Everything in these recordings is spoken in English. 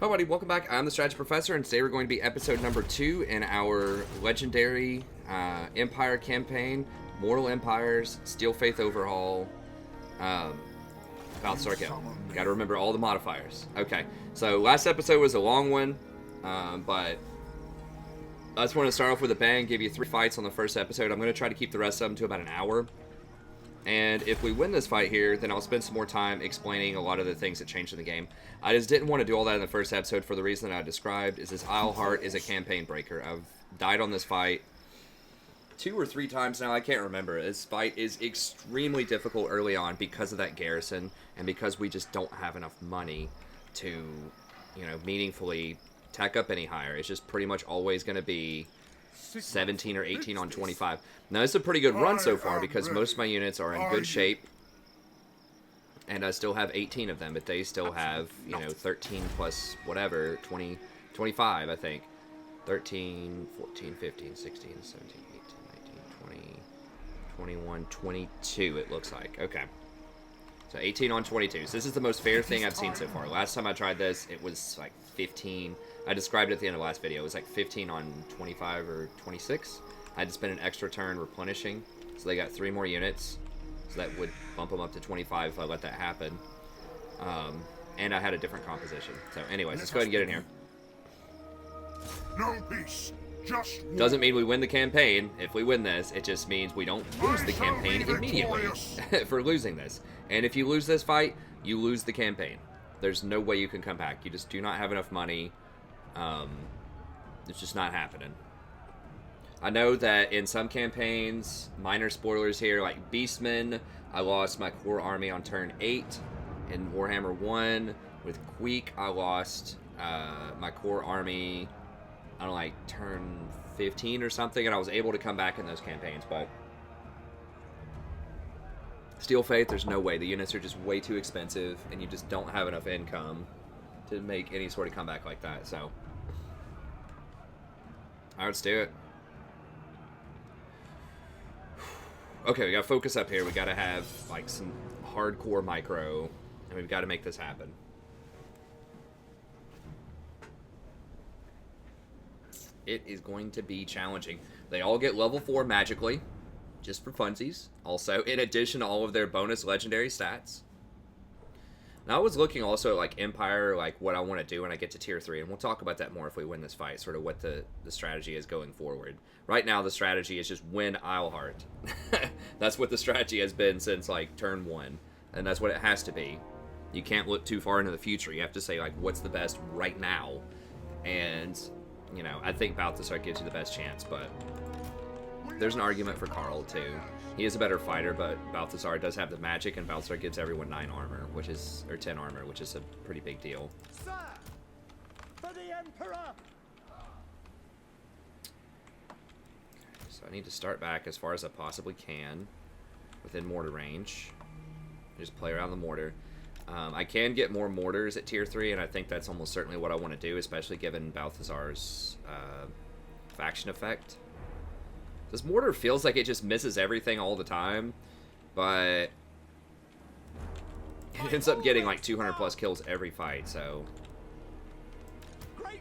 Hello buddy, welcome back. I'm the Strategy Professor, and today we're going to be episode number 2 in our legendary Empire campaign, Mortal Empires, Steel Faith Overhaul, Balthasar Kill. Got to remember all the modifiers. Okay, so last episode was a long one, but I just want to start off with a bang, give you 3 fights on the first episode. I'm going to try to keep the rest of them to about an hour. And if we win this fight here, then I'll spend some more time explaining a lot of the things that changed in the game. I just didn't want to do all that in the first episode for the reason that I described, is this Isleheart is a campaign breaker. I've died on this fight 2 or 3 times now, I can't remember. This fight is extremely difficult early on because of that garrison, and because we just don't have enough money to, you know, meaningfully tack up any higher. It's just pretty much always going to be 17 or 18 on 25. Now, it's a pretty good run so far because most of my units are in good shape. And I still have 18 of them, but they still have, you know, 13 plus whatever, 20, 25, I think. 13, 14, 15, 16, 17, 18, 19, 20, 21, 22, it looks like. Okay. So 18 on 22. So this is the most fair thing I've seen so far. Last time I tried this, it was like 15. I described it at the end of the last video. It was like 15 on 25 or 26. I had to spend an extra turn replenishing. So they got 3 more units. So that would bump them up to 25 if I let that happen. And I had a different composition. So anyways, let's go ahead and get in here. No peace. Just war. Doesn't mean we win the campaign. If we win this, it just means we don't lose the campaign immediately for losing this. And if you lose this fight, you lose the campaign. There's no way you can come back. You just do not have enough money. It's just not happening. I know that in some campaigns, minor spoilers here, like Beastmen, I lost my core army on turn 8. In Warhammer 1, with Queek, I lost my core army on like turn 15 or something, and I was able to come back in those campaigns, but Steel Faith, there's no way. The units are just way too expensive, and you just don't have enough income to make any sort of comeback like that, so. Alright, let's do it. Okay, we gotta focus up here. We gotta have, like, some hardcore micro, and we've gotta make this happen. It is going to be challenging. They all get level 4 magically, just for funsies. Also, in addition to all of their bonus legendary stats. Now, I was looking also at, like, Empire, like, what I want to do when I get to Tier 3, and we'll talk about that more if we win this fight, sort of what the strategy is going forward. Right now, the strategy is just win Isleheart. That's what the strategy has been since, like, turn 1, and that's what it has to be. You can't look too far into the future. You have to say, like, what's the best right now, and, you know, I think Balthasar gives you the best chance, but there's an argument for Karl, too. He is a better fighter, but Balthasar does have the magic, and Balthasar gives everyone 9 armor, which is, or 10 armor, which is a pretty big deal. Sir, for the Emperor. So I need to start back as far as I possibly can, within mortar range. Just play around the mortar. I can get more mortars at Tier 3, and I think that's almost certainly what I want to do, especially given Balthasar's faction effect. This mortar feels like it just misses everything all the time, but it ends up getting like 200 plus kills every fight, so. Okay,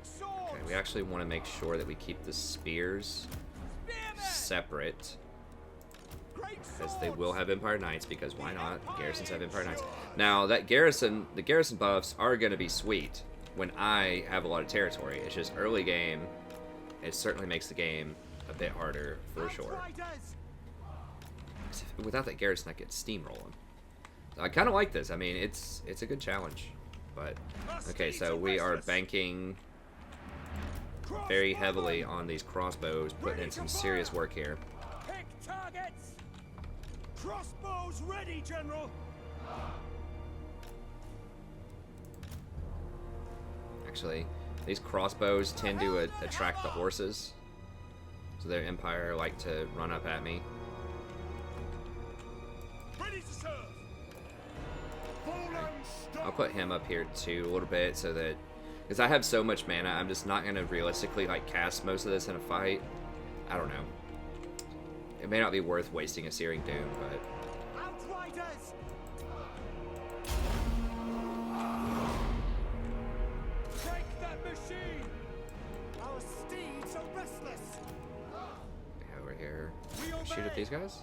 we actually want to make sure that we keep the spears separate, because they will have Empire Knights, because why not? Garrisons have Empire Knights. Now, that garrison, the garrison buffs are going to be sweet when I have a lot of territory. It's just early game, it certainly makes the game a bit harder, for sure. Without that garrison, I get steamrolling. I kind of like this. I mean, it's a good challenge. But, okay, so we are banking very heavily on these crossbows, putting in some serious work here. Pick targets. Crossbows ready, General. Actually, these crossbows tend to attract the horses. So their Empire like to run up at me. Ready to serve. I'll put him up here too a little bit, so that, because I have so much mana, I'm just not going to realistically like cast most of this in a fight. I don't know. It may not be worth wasting a Searing Doom, but Outriders. Break shoot at these guys?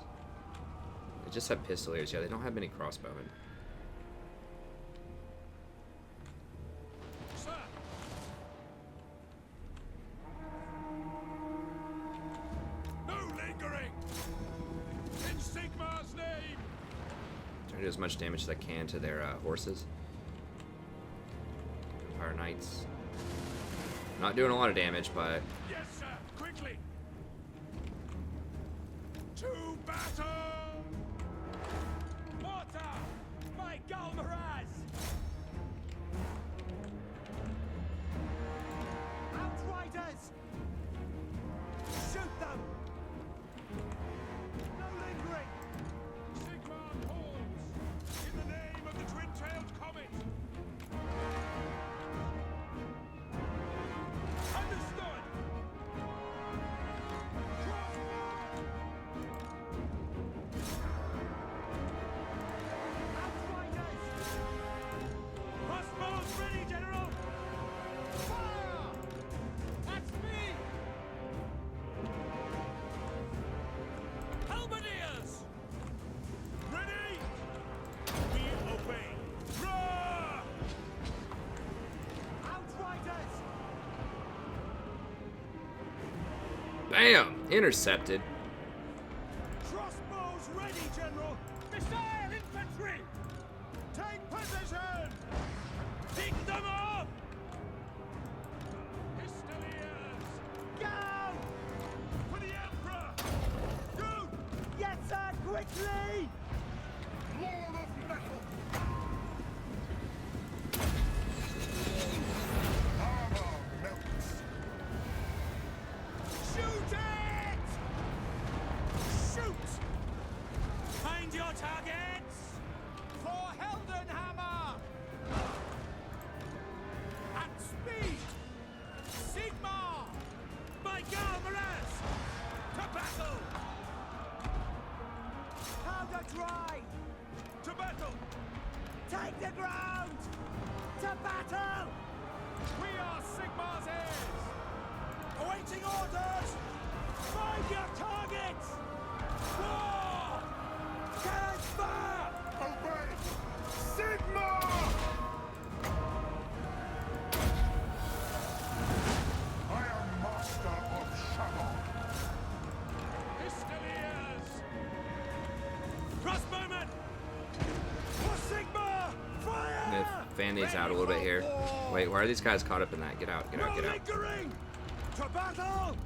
They just have pistoliers. Yeah, they don't have many crossbowmen. Sir. No lingering. In Sigmar's name. Trying to do as much damage as I can to their horses. Empire Knights. Not doing a lot of damage, but Yes, sir. Quickly. To battle. Mortar. My Galmaraz. Outriders. Shoot them. No lingering. Sigmar calls. In the name of the twin-tailed comet. Understood. Outriders. Crossbows ready, General. Fire! That's me. Halberdiers. Ready. We obey. Roar! Outriders. bam! Intercepted. Crossbows ready, General! Missile infantry! Take position! Pick them off! Pistoliers! Go! For the Emperor! Go! Yes, sir! Quickly! Lord of metal! Armor melts! Shoot it! Shoot! Find your targets! For Heldenhammer! At speed! Sigmar! By Galmaraz! To battle! Powder dry! To battle! Take the ground! To battle! We are Sigmar's heirs! Awaiting orders! Find your targets! War! Cannons fire! Obey! Sigma! I am master of Shamon. Pistoliers! Crossbowmen! For Sigmar! Fire! I'm gonna fan these out a little bit here. Wait, why are these guys caught up in that? Get out, get out, get out. Lingering! To battle!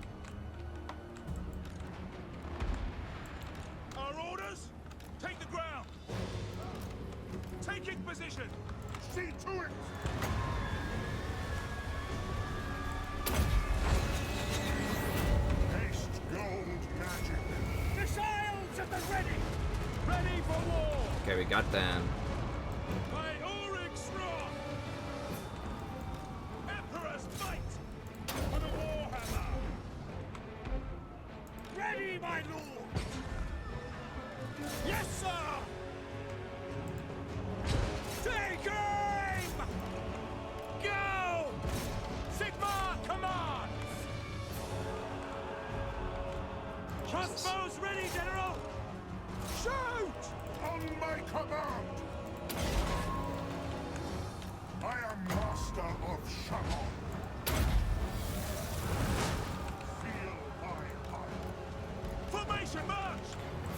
Our orders? Take the ground! Taking position! See to it! Haste gold magic. Missiles at the ready! Ready for war! Okay, we got them. By Ulrich's wrath! Emperor's might! For the Warhammer! Ready, my lord! Yes, sir! Take aim! Go! Sigmar commands! Crossbows ready, General! Shoot! On my command! I am master of Shamon. Feel my heart. Formation march!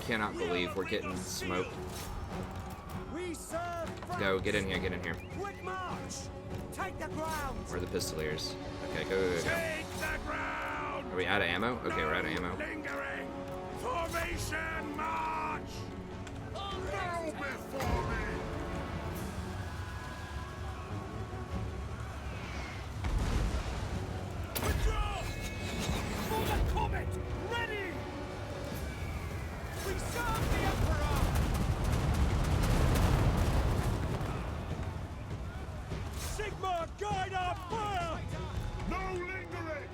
Cannot believe we're getting smoked. We serve Go, get in here, get in here. Quick march! Take the ground! Where are the pistoliers? Okay, go, go, go, go. Take the ground! Are we out of ammo? Okay, we're out of ammo. Lingering! Formation march! Bow before me! Withdraw! For the comet! Ready! We serve the Emperor! Sigmar, guide our fire! No lingering!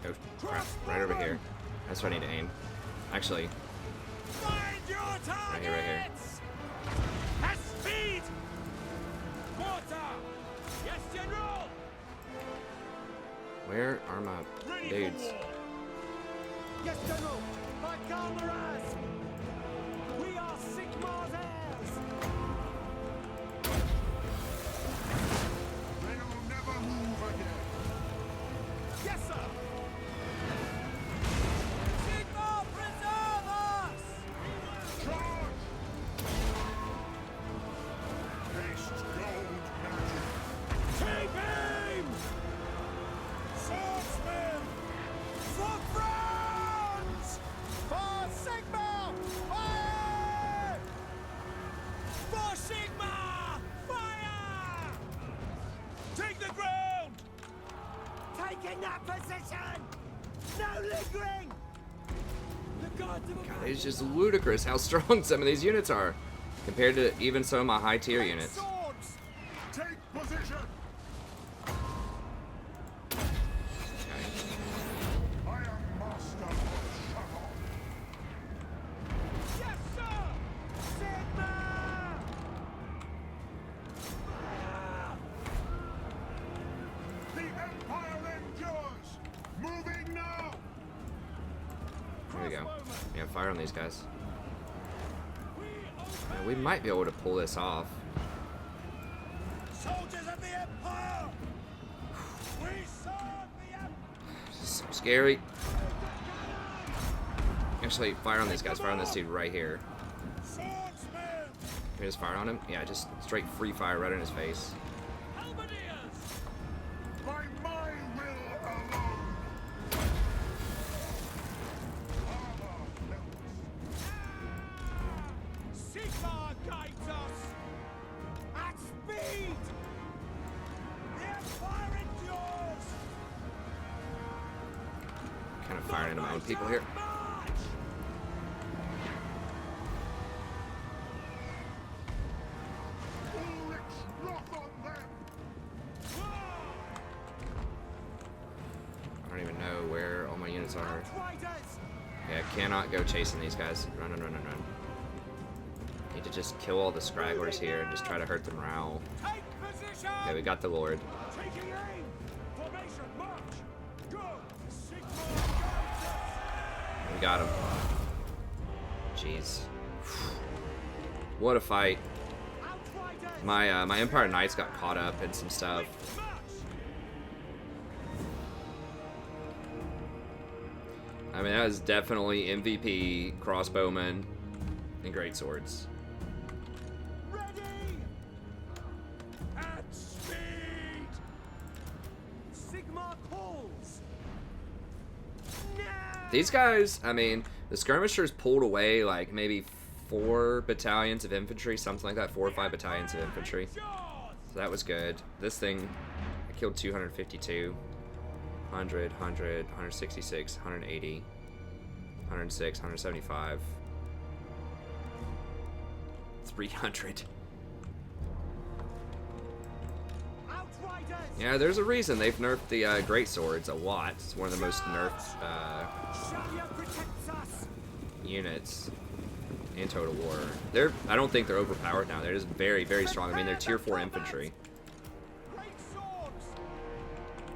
Go, crap, right over here. That's where I need to aim. Actually, Find your targets! here, right here. At speed! Water! Yes, General! where are my Ready dudes? for war! Yes, General! By Dark Armorers! We are Sigmar's heirs! They'll never move again. Yes, sir! Sigmar, preserve us! Charge! Haste gold magic. Keep him! Swordsman! For France! For Sigmar! Fire! For Sigmar! Fire! Take the ground! Taking that position! No lingering! The gods of God, it's just ludicrous how strong some of these units are compared to even some of my high tier units. Swords! Take position. I am master of Shabbat. Yes, sir! Sigmar! The Empire endures. Moving now. There we go. Yeah, fire on these guys. Man, we might be able to pull this off. Soldiers of the Empire! We serve the Empire! This is so scary. Actually, fire on these guys. Fire on this dude right here. Swordsman! Can we just fire on him? Yeah, just straight free fire right in his face. Halberdiers! By my will alone. Armor melts. Sigmar guides us! At speed! The Empire endures! Kind of firing into my own people here. March! Ulrich's wrath on them. I don't even know where all my units are. Outriders! Yeah, I cannot go chasing these guys. Run, run, run, run, run. Need to just kill all the scragglers here and just try to hurt the morale. Take position! Okay, we got the Lord. Taking aim! Formation, march! Go! Sigmar guides us! We got him. Jeez. What a fight. Outriders! My Empire Knights got caught up in some stuff. March! I mean, that was definitely MVP, crossbowmen, and great swords. Ready! At speed! Sigmar calls! No! These guys, I mean, the skirmishers pulled away like maybe 4 battalions of infantry, something like that, 4 or 5 battalions of infantry. So that was good. This thing, I killed 252, 100, 100, 166, 180, 106, 175, 300. Outriders! Yeah, there's a reason they've nerfed the great swords a lot. It's one of the most nerfed Shadia protects us! units in Total War. I don't think they're overpowered now. They're just very, very strong. I mean, they're tier 4 infantry. Great swords!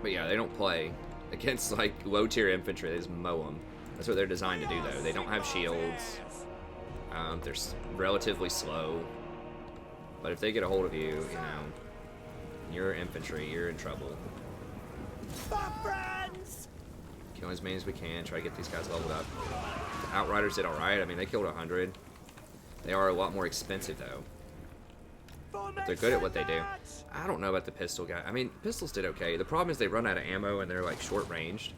But yeah, they don't play against like low tier infantry. They just mow them. That's what they're designed to do, though. They don't have shields. They're relatively slow. But if they get a hold of you, you know, you're infantry, you're in trouble. For friends! Kill as many as we can. Try to get these guys leveled up. The Outriders did alright. I mean, they killed 100. They are a lot more expensive, though. But they're good at what they do. I don't know about the pistol guy. I mean, pistols did okay. The problem is they run out of ammo and they're like short ranged.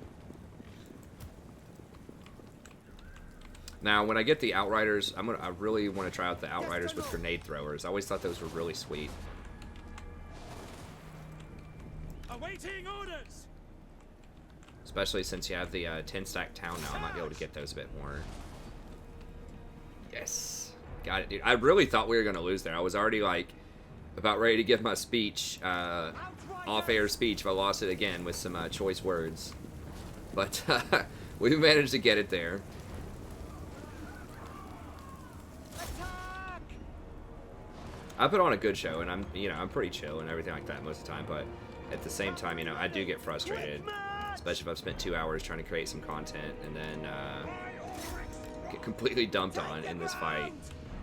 Now, when I get the Outriders, I really want to try out the Outriders with grenade throwers. I always thought those were really sweet. Awaiting orders! Especially since you have the 10-stack town now. I might be able to get those a bit more. Yes. Got it, dude. I really thought we were going to lose there. I was already, like, about ready to give my speech, off-air speech, if I lost it again with some choice words. But we managed to get it there. Attack! I put on a good show, and I'm pretty chill and everything like that most of the time, but at the same time, I do get frustrated, especially if I've spent 2 hours trying to create some content, and then, get completely dumped on in this fight.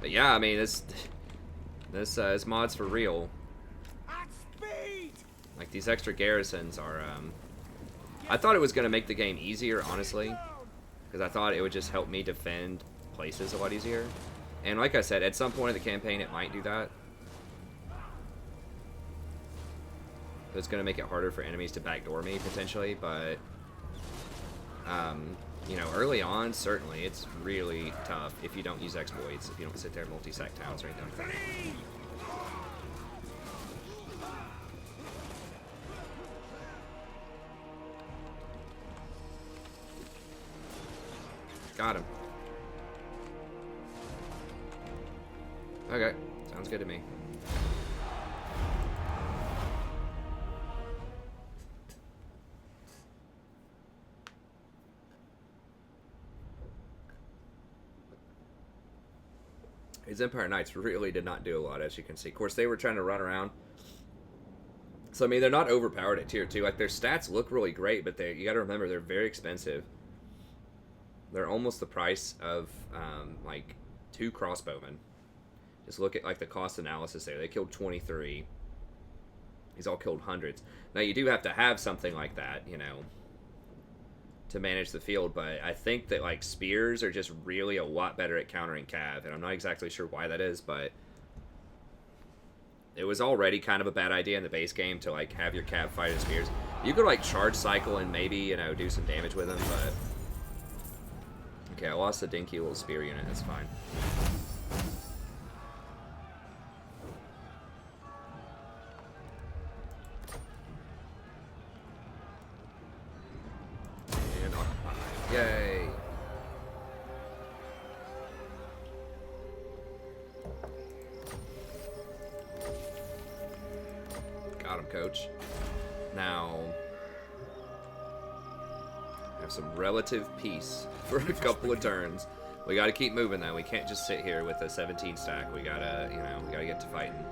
But yeah, I mean, this mod's for real. At speed! Like, these extra garrisons are, I thought it was going to make the game easier, honestly. Because I thought it would just help me defend places a lot easier. And like I said, at some point in the campaign, it might do that. It's going to make it harder for enemies to backdoor me, potentially, but, you know, early on, certainly, it's really tough if you don't use exploits, if you don't sit there and multi-sack towns or anything like that. Got him. Okay, sounds good to me. These Empire Knights really did not do a lot, as you can see. Of course, they were trying to run around. So, I mean, they're not overpowered at tier 2. Like, their stats look really great, but you got to remember, they're very expensive. They're almost the price of, like, 2 crossbowmen. Just look at, like, the cost analysis there. They killed 23. These all killed hundreds. Now, you do have to have something like that, you know, to manage the field, but I think that, like, spears are just really a lot better at countering cav, and I'm not exactly sure why that is, but it was already kind of a bad idea in the base game to, like, have your cav fight as spears. You could, like, charge cycle and maybe, you know, do some damage with them, but... Okay, I lost the dinky little spear unit, that's fine. And occupy. Yay! Got him, coach. Now... have some relative peace for a couple of turns. We gotta keep moving though. We can't just sit here with a 17 stack. We gotta, you know, we gotta get to fighting.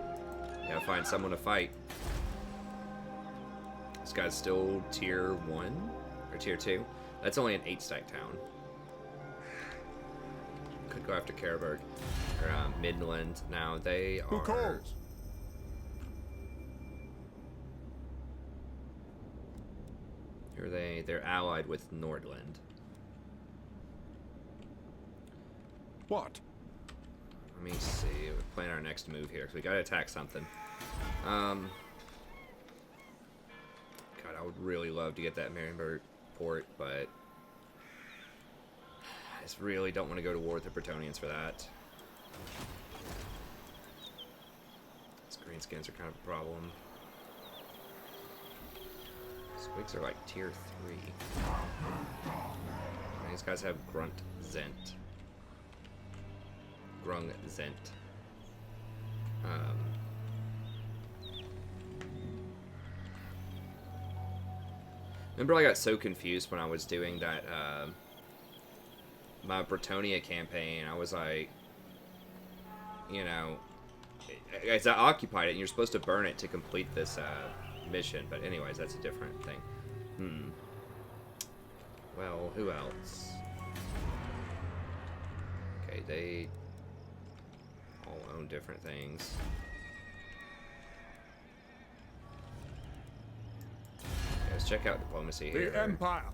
We gotta find someone to fight. This guy's still tier 1 or tier 2. That's only an 8 stack town. Could go after Karaberg or Midland. Now they are. Who calls? Here they're allied with Nordland. What? Let me see. We're playing our next move here, because we gotta attack something. God, I would really love to get that Marienburg port, but I just really don't want to go to war with the Bretonians for that. These greenskins are kind of a problem. Squigs are like tier 3. These guys have Grunt Zent. Grung Zent. Remember, I got so confused when I was doing that, my Bretonia campaign. I was like, you know, as I occupied it, and you're supposed to burn it to complete this, mission, but anyways, that's a different thing. Well, who else? Okay, they all own different things. Okay, let's check out diplomacy here. The Empire.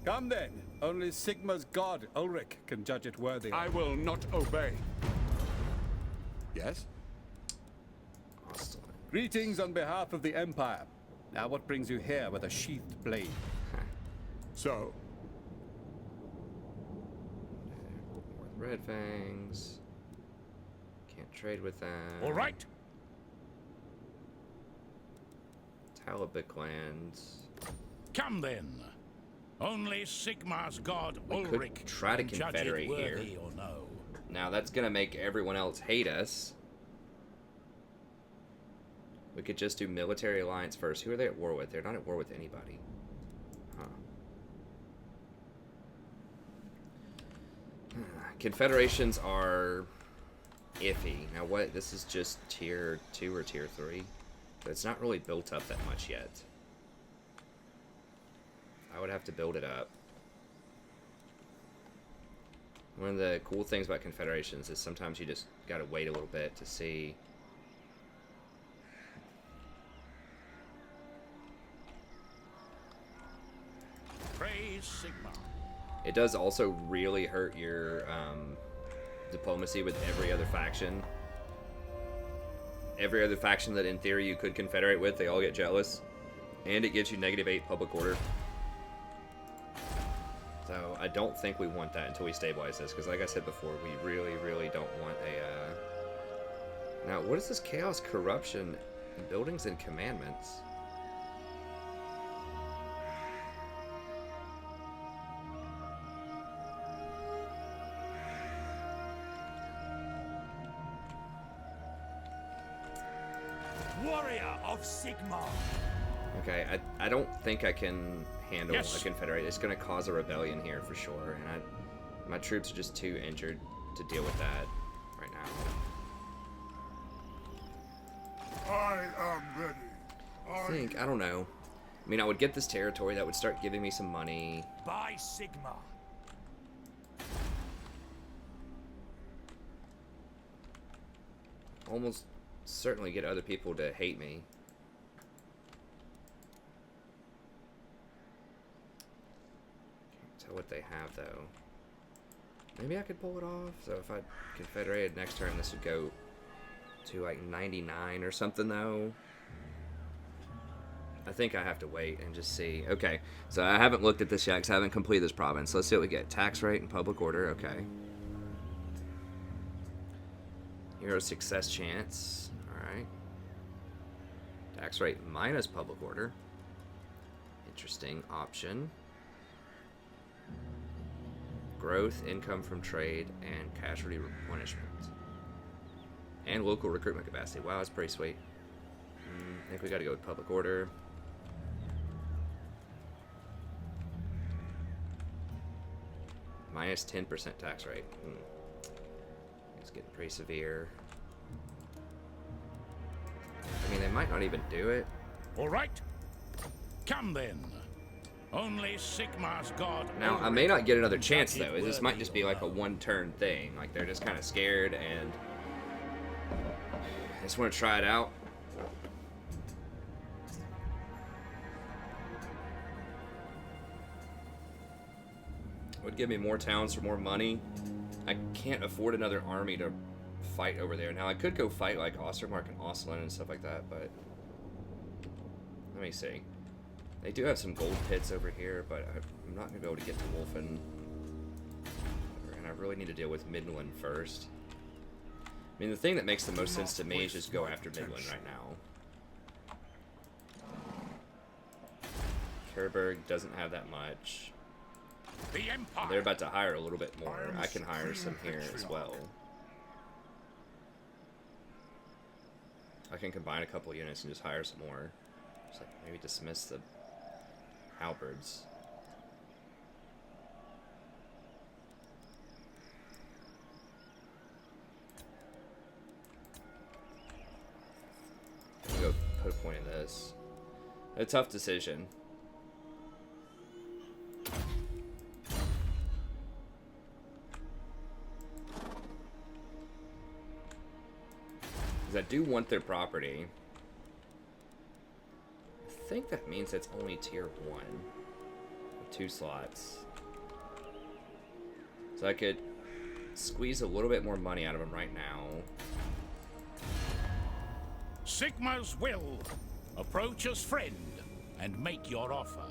Come then. Only Sigma's god, Ulrich, can judge it worthy. I will not obey. Yes? Hostile. Greetings on behalf of the Empire. Now what brings you here with a sheathed blade? So, Red Fangs. Can't trade with them. all right. Talabik lands. Come then. Only Sigmar's god We could Ulrich try to can judge confederate it worthy here. or no. Now that's gonna make everyone else hate us. We could just do military alliance first. Who are they at war with? They're not at war with anybody. Huh. Confederations are iffy. Now what? This is just tier 2 or tier 3. But it's not really built up that much yet. I would have to build it up. One of the cool things about confederations is sometimes you just gotta wait a little bit to see. Praise Sigma. It does also really hurt your diplomacy with every other faction. Every other faction that in theory you could confederate with, they all get jealous. And it gives you -8 public order. So I don't think we want that until we stabilize this, because like I said before, we really don't want a... Now, what is this chaos, corruption, buildings, and commandments? Warrior of Sigma. Okay, I don't think I can handle Yes. a confederate. It's going to cause a rebellion here for sure, and my troops are just too injured to deal with that right now. I am ready. I don't know. I mean, I would get this territory, that would start giving me some money. By Sigma. Almost certainly get other people to hate me. Can't tell what they have though. Maybe I could pull it off. So if I confederated next turn, this would go to like 99 or something though. I think I have to wait and just see. Okay, so I haven't looked at this yet because I haven't completed this province. Let's see what we get. Tax rate and public order. Okay. Hero success chance. Alright. Tax rate minus public order. Interesting option. Growth, income from trade, and casualty replenishment. And local recruitment capacity. Wow, that's pretty sweet. I think we gotta go with public order. Minus 10% tax rate. It's getting pretty severe. I mean, they might not even do it. All right. Come then. Only Sigma's god. Now, I may not get another chance, though. This might just be like a one-turn thing. Like, they're just kind of scared, and I just want to try it out. Would give me more towns for more money. I can't afford another army to fight over there. Now, I could go fight, like, Ostermark and Ostlund and stuff like that, but... Let me see. They do have some gold pits over here, but I'm not going to be able to get to Wolfen. And I really need to deal with Midland first. I mean, the thing that makes the most sense to me is just go after Midland right now. Kerberg doesn't have that much. The Empire. They're about to hire a little bit more. I can hire some here as well. I can combine a couple units and just hire some more. Just like maybe dismiss the halberds. I'm gonna go put a point in this. A tough decision. I do want their property. I think that means it's only tier 1. 2 slots. So I could squeeze a little bit more money out of them right now. Sigma's will. Approach as friend and make your offer.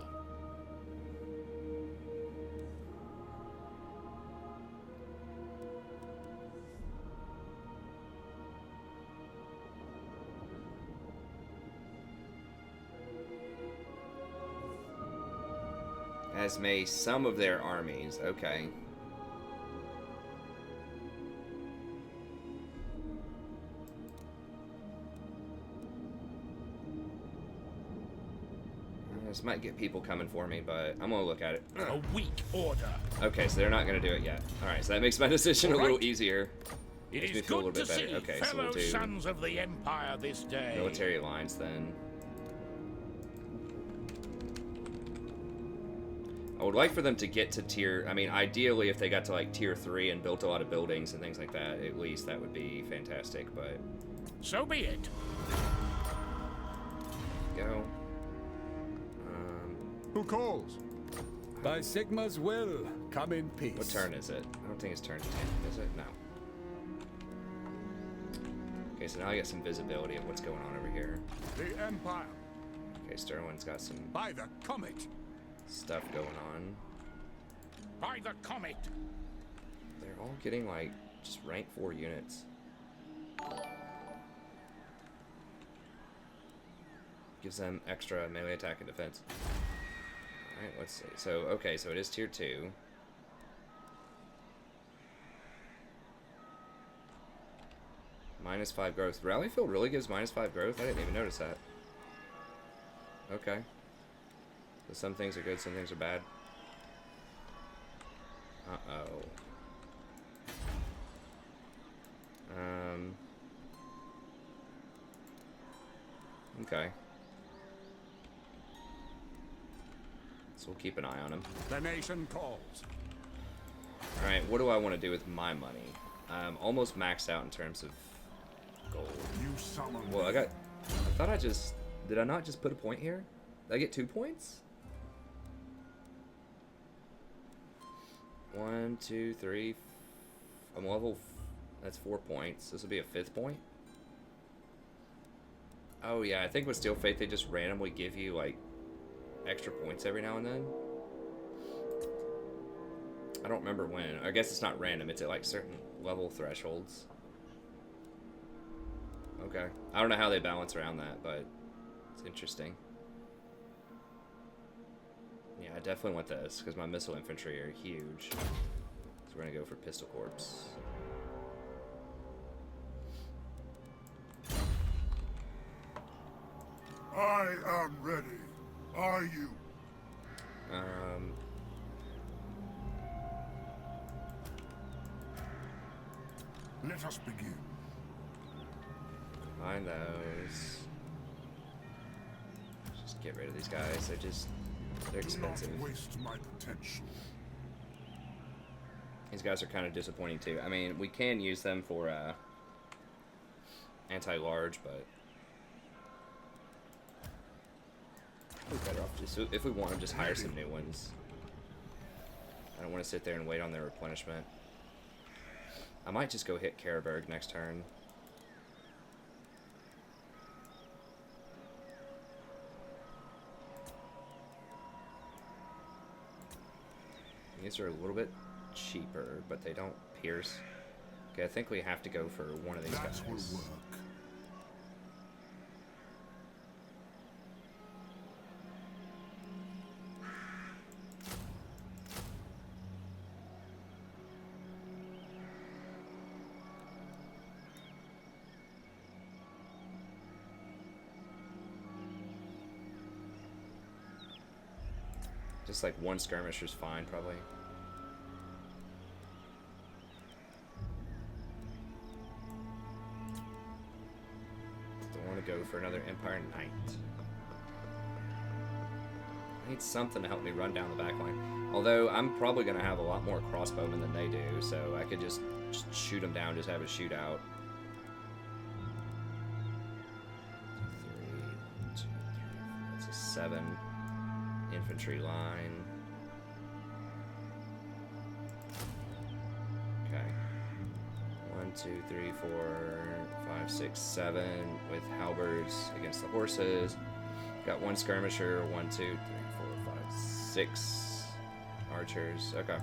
As may some of their armies. Okay. This might get people coming for me, but I'm gonna look at it. A weak order. Okay, so they're not gonna do it yet. Alright, so that makes my decision a little easier. It Makes me is feel a good little to bit better. see Okay, so we'll fellow do sons of the Empire this day. military alliance then. I I would like for them to get to tier... I mean, ideally, if they got to, like, tier 3 and built a lot of buildings and things like that, at least that would be fantastic, but... So be it. Go. Who calls? By Sigma's will, come in peace. What turn is it? I don't think it's turn 10, is it? No. Okay, so now I get some visibility of what's going on over here. The Empire. Okay, Sterling's got some By the comet. stuff going on. By the comet. They're all getting, like, just rank 4 units. Gives them extra melee attack and defense. Alright, let's see. So, okay, so it is tier 2. -5 growth. Rally Field really gives -5 growth? I didn't even notice that. Okay. So some things are good, some things are bad. Uh-oh. Okay. So we'll keep an eye on him. The nation calls. Alright, what do I want to do with my money? I'm almost maxed out in terms of gold. You summon Well, me. I thought I just... Did I not just put a point here? Did I get 2 points? 1, 2, 3... I'm level... That's 4 points. This will be a 5th point. Oh yeah, I think with Steel Faith they just randomly give you, like, extra points every now and then. I don't remember when. I guess it's not random. It's at, like, certain level thresholds. Okay. I don't know how they balance around that, but it's interesting. Yeah, I definitely want this, because my missile infantry are huge. So we're going to go for Pistol Corps. I am ready. Are you? Let us begin. Find those. Just get rid of these guys. They're Do expensive. not waste my potential. These guys are kind of disappointing too. I mean, we can use them for anti-large, but we're better off just, if we want them, just hire some new ones. I don't want to sit there and wait on their replenishment. I might just go hit Karaberg next turn. These are a little bit cheaper, but they don't pierce. Okay, I think we have to go for one of these That guys. will work. Just like one skirmisher's fine, probably. Don't want to go for another Empire Knight. I need something to help me run down the back line. Although, I'm probably going to have a lot more crossbowmen than they do, so I could just shoot them down, just have a shootout. 2, 3, 1, 2, 3, 4. That's a 7. Infantry line. Okay. 1, 2, 3, 4, 5, 6, 7 with halberds against the horses. Got one skirmisher. 1, 2, 3, 4, 5, 6 archers. Okay.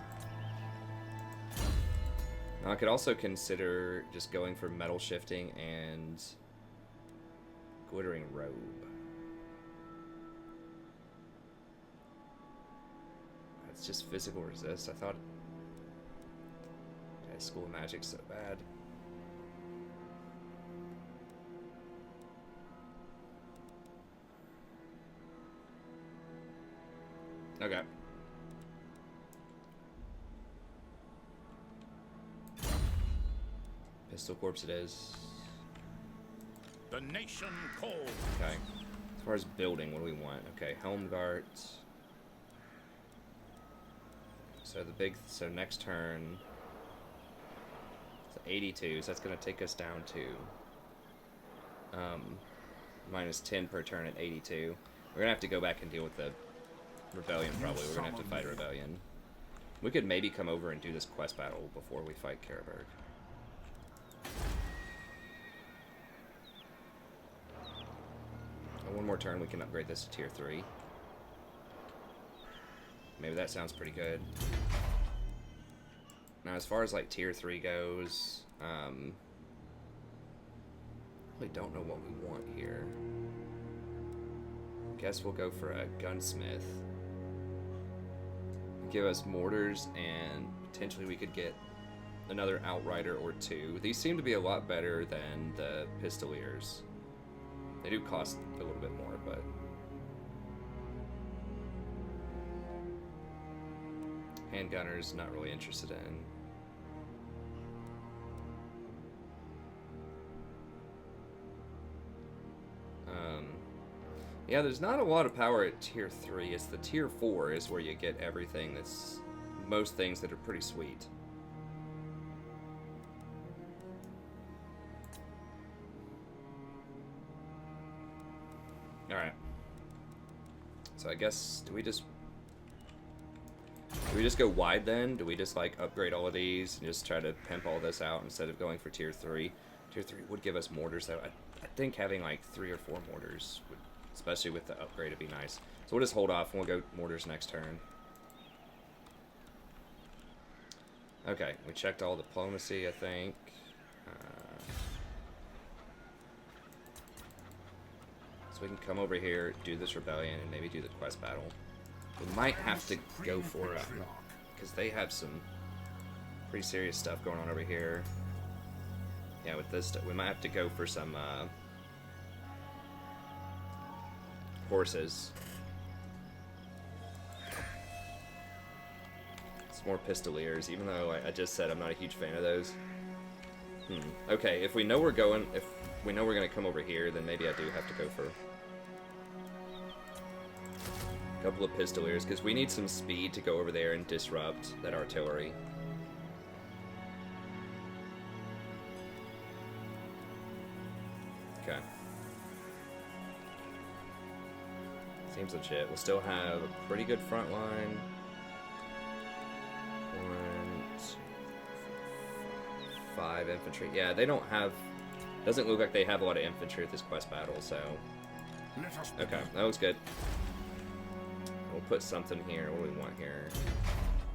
Now I could also consider just going for metal shifting and glittering robe. It's just physical resist. I thought... Okay, School of Magic's so bad. Okay. Pistol Corps it is. The nation calls. Okay. As far as building, what do we want? Okay, Helmgart. So next turn, it's 82, so that's going to take us down to minus 10 per turn at 82. We're going to have to go back and deal with the rebellion, probably. We're going to have to fight a rebellion. We could maybe come over and do this quest battle before we fight Karaberg. One more turn, we can upgrade this to tier 3. Maybe that sounds pretty good. Now, as far as like tier 3 goes, I really don't know what we want here. Guess we'll go for a gunsmith. Give us mortars, and potentially we could get another outrider or 2. These seem to be a lot better than the pistoliers. They do cost a little bit more, but handgunners, not really interested in. Yeah, there's not a lot of power at tier 3. It's the tier 4 is where you get everything that's most things that are pretty sweet. Alright. So I guess, do we just go wide then? Do we just like upgrade all of these and just try to pimp all this out instead of going for tier 3? Tier 3 would give us mortars though. I think having like 3 or 4 mortars would, especially with the upgrade, would be nice. So we'll just hold off and we'll go mortars next turn. Okay, we checked all diplomacy, I think. So we can come over here, do this rebellion, and maybe do the quest battle. We might have to go for it, because they have some pretty serious stuff going on over here. Yeah, with this stuff, we might have to go for some horses. Some more pistoliers, even though I just said I'm not a huge fan of those. Okay, if we know we're going, if we know we're going to come over here, then maybe I do have to go for a couple of pistoliers, because we need some speed to go over there and disrupt that artillery. Okay. Seems legit. We'll still have a pretty good front line. 5 infantry. Yeah, they don't have... Doesn't look like they have a lot of infantry at this quest battle, so... Okay, that looks good. We'll put something here. What do we want here?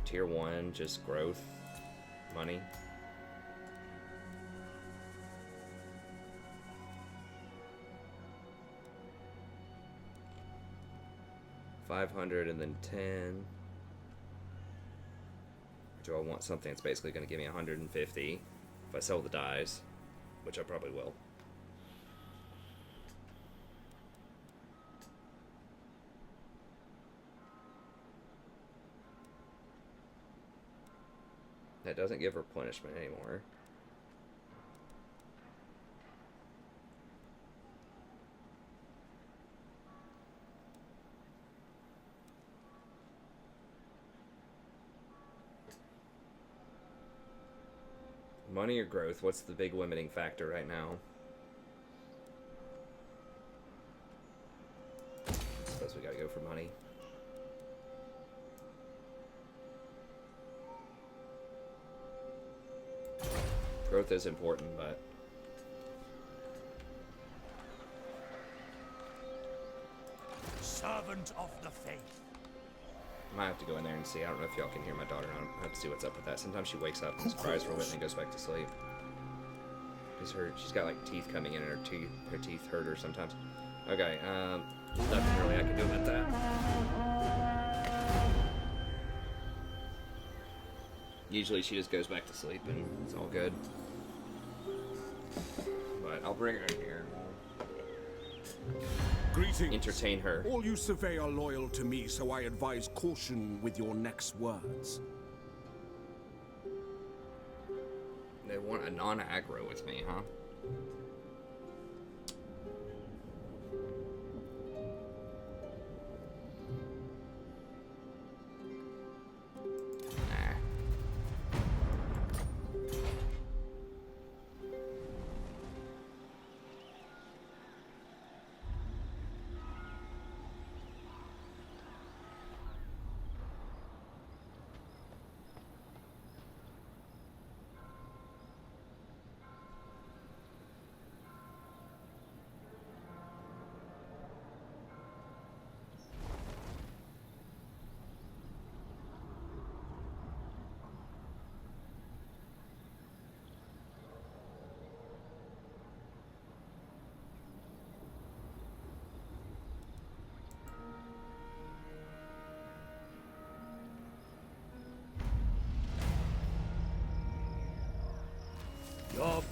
Tier 1, just growth. Money. $500 and then 10. Do I want something that's basically going to give me 150 if I sell the dies, which I probably will. That doesn't give replenishment anymore. Money or growth? What's the big limiting factor right now? I suppose we gotta go for money. Growth is important, but... Servant of the faith. I might have to go in there and see. I don't know if y'all can hear my daughter. I have to see what's up with that. Sometimes she wakes up and just cries for a bit and then goes back to sleep. Because she's got like teeth coming in and her teeth hurt her sometimes. Okay, nothing really I can do about that. Usually she just goes back to sleep and it's all good. But I'll bring her in here. Greetings. Entertain her. All you survey are loyal to me, so I advise caution with your next words. They want a non-aggro with me, huh?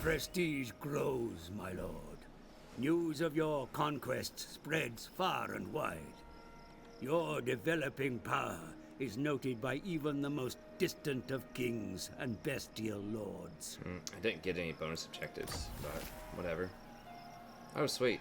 prestige grows, my lord. News of your conquests spreads far and wide. Your developing power is noted by even the most distant of kings and bestial lords. I didn't get any bonus objectives, but whatever. Oh, sweet.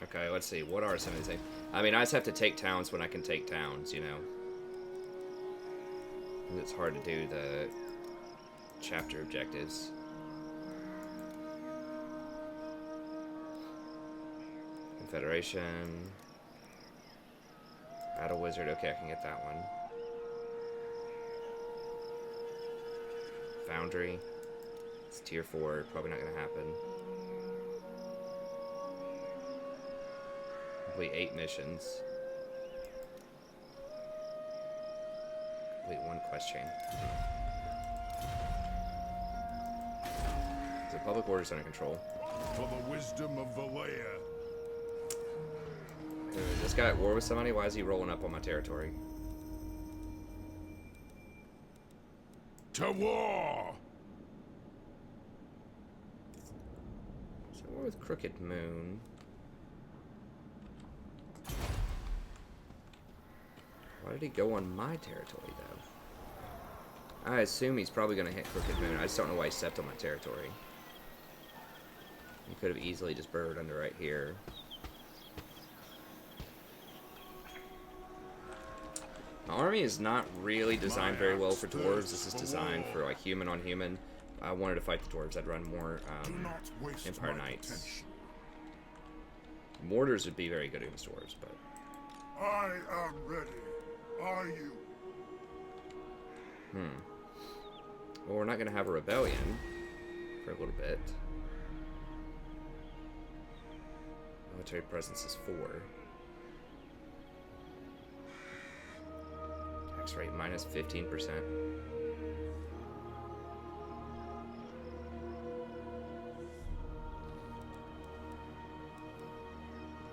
Okay, let's see. What are some of these things? I mean, I just have to take towns when I can take towns, you know. And it's hard to do the chapter objectives. Confederation. Battle Wizard. Okay, I can get that one. Foundry. It's tier 4. Probably not going to happen. Complete 8 missions. Complete 1 quest chain. The public order's under control. For the wisdom of Valea. Is this guy at war with somebody? Why is he rolling up on my territory? To war! So war with Crooked Moon. Why did he go on my territory, though? I assume he's probably going to hit Crooked Moon. I just don't know why he stepped on my territory. He could have easily just burrowed under right here. My army is not really designed very well for dwarves. This is designed for like human on human. If I wanted to fight the dwarves, I'd run more Empire Knights. Mortars would be very good against dwarves, but I am ready. Are you? well, we're not going to have a rebellion for a little bit. Military presence is 4. Tax rate minus 15%.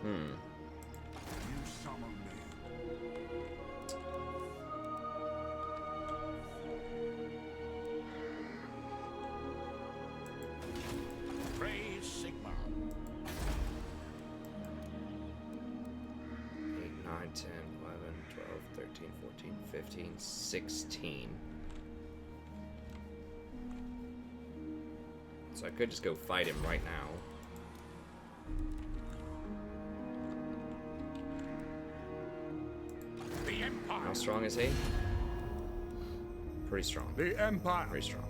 You summon me. Praise Sigma. 8, 9, 10, 11, 12, 13, 14, 15, 16. So I could just go fight him right now. The Empire. How strong is he? Pretty strong. The Empire. Pretty strong.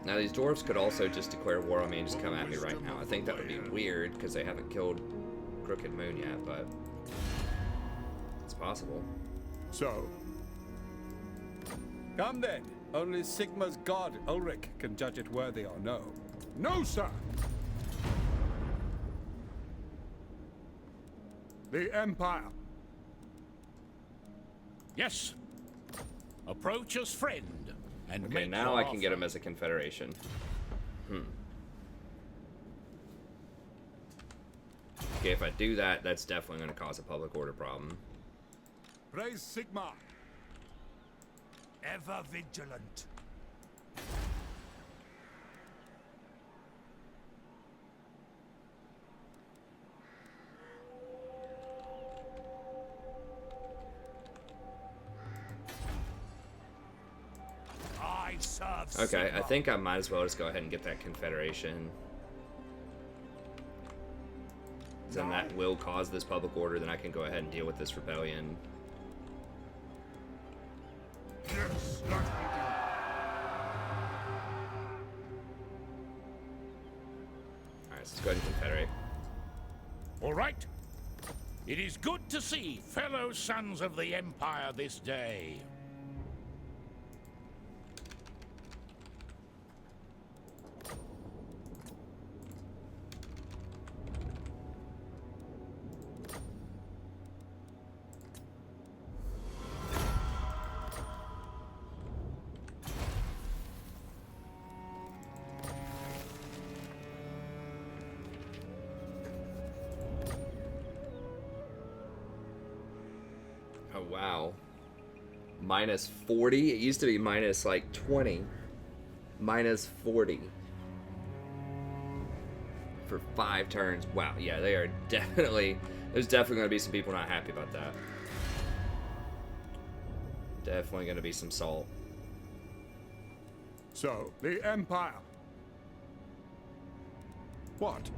Now these dwarves could also just declare war on me and just come at me right now. I think that would be weird because they haven't killed Crooked Moon yet, but it's possible. So, Come then. Only Sigma's god, Ulrich, can judge it worthy or no. no, sir. The Empire. Yes. Approach as friend and Okay, make now your I can get offer. him as a confederation. Okay, if I do that, that's definitely going to cause a public order problem. Praise Sigma. Ever vigilant. I serve Okay, I Sigma. think I might as well just go ahead and get that confederation. Then that will cause this public order, then I can go ahead and deal with this rebellion. Yes, that will Alright, so let's go ahead and confederate. All right. It is good to see fellow sons of the Empire this day. Oh, wow. Minus 40? It used to be minus, like, 20. Minus 40. For 5 turns. Wow, yeah, they are definitely... There's definitely going to be some people not happy about that. Definitely going to be some salt. So, the Empire. What?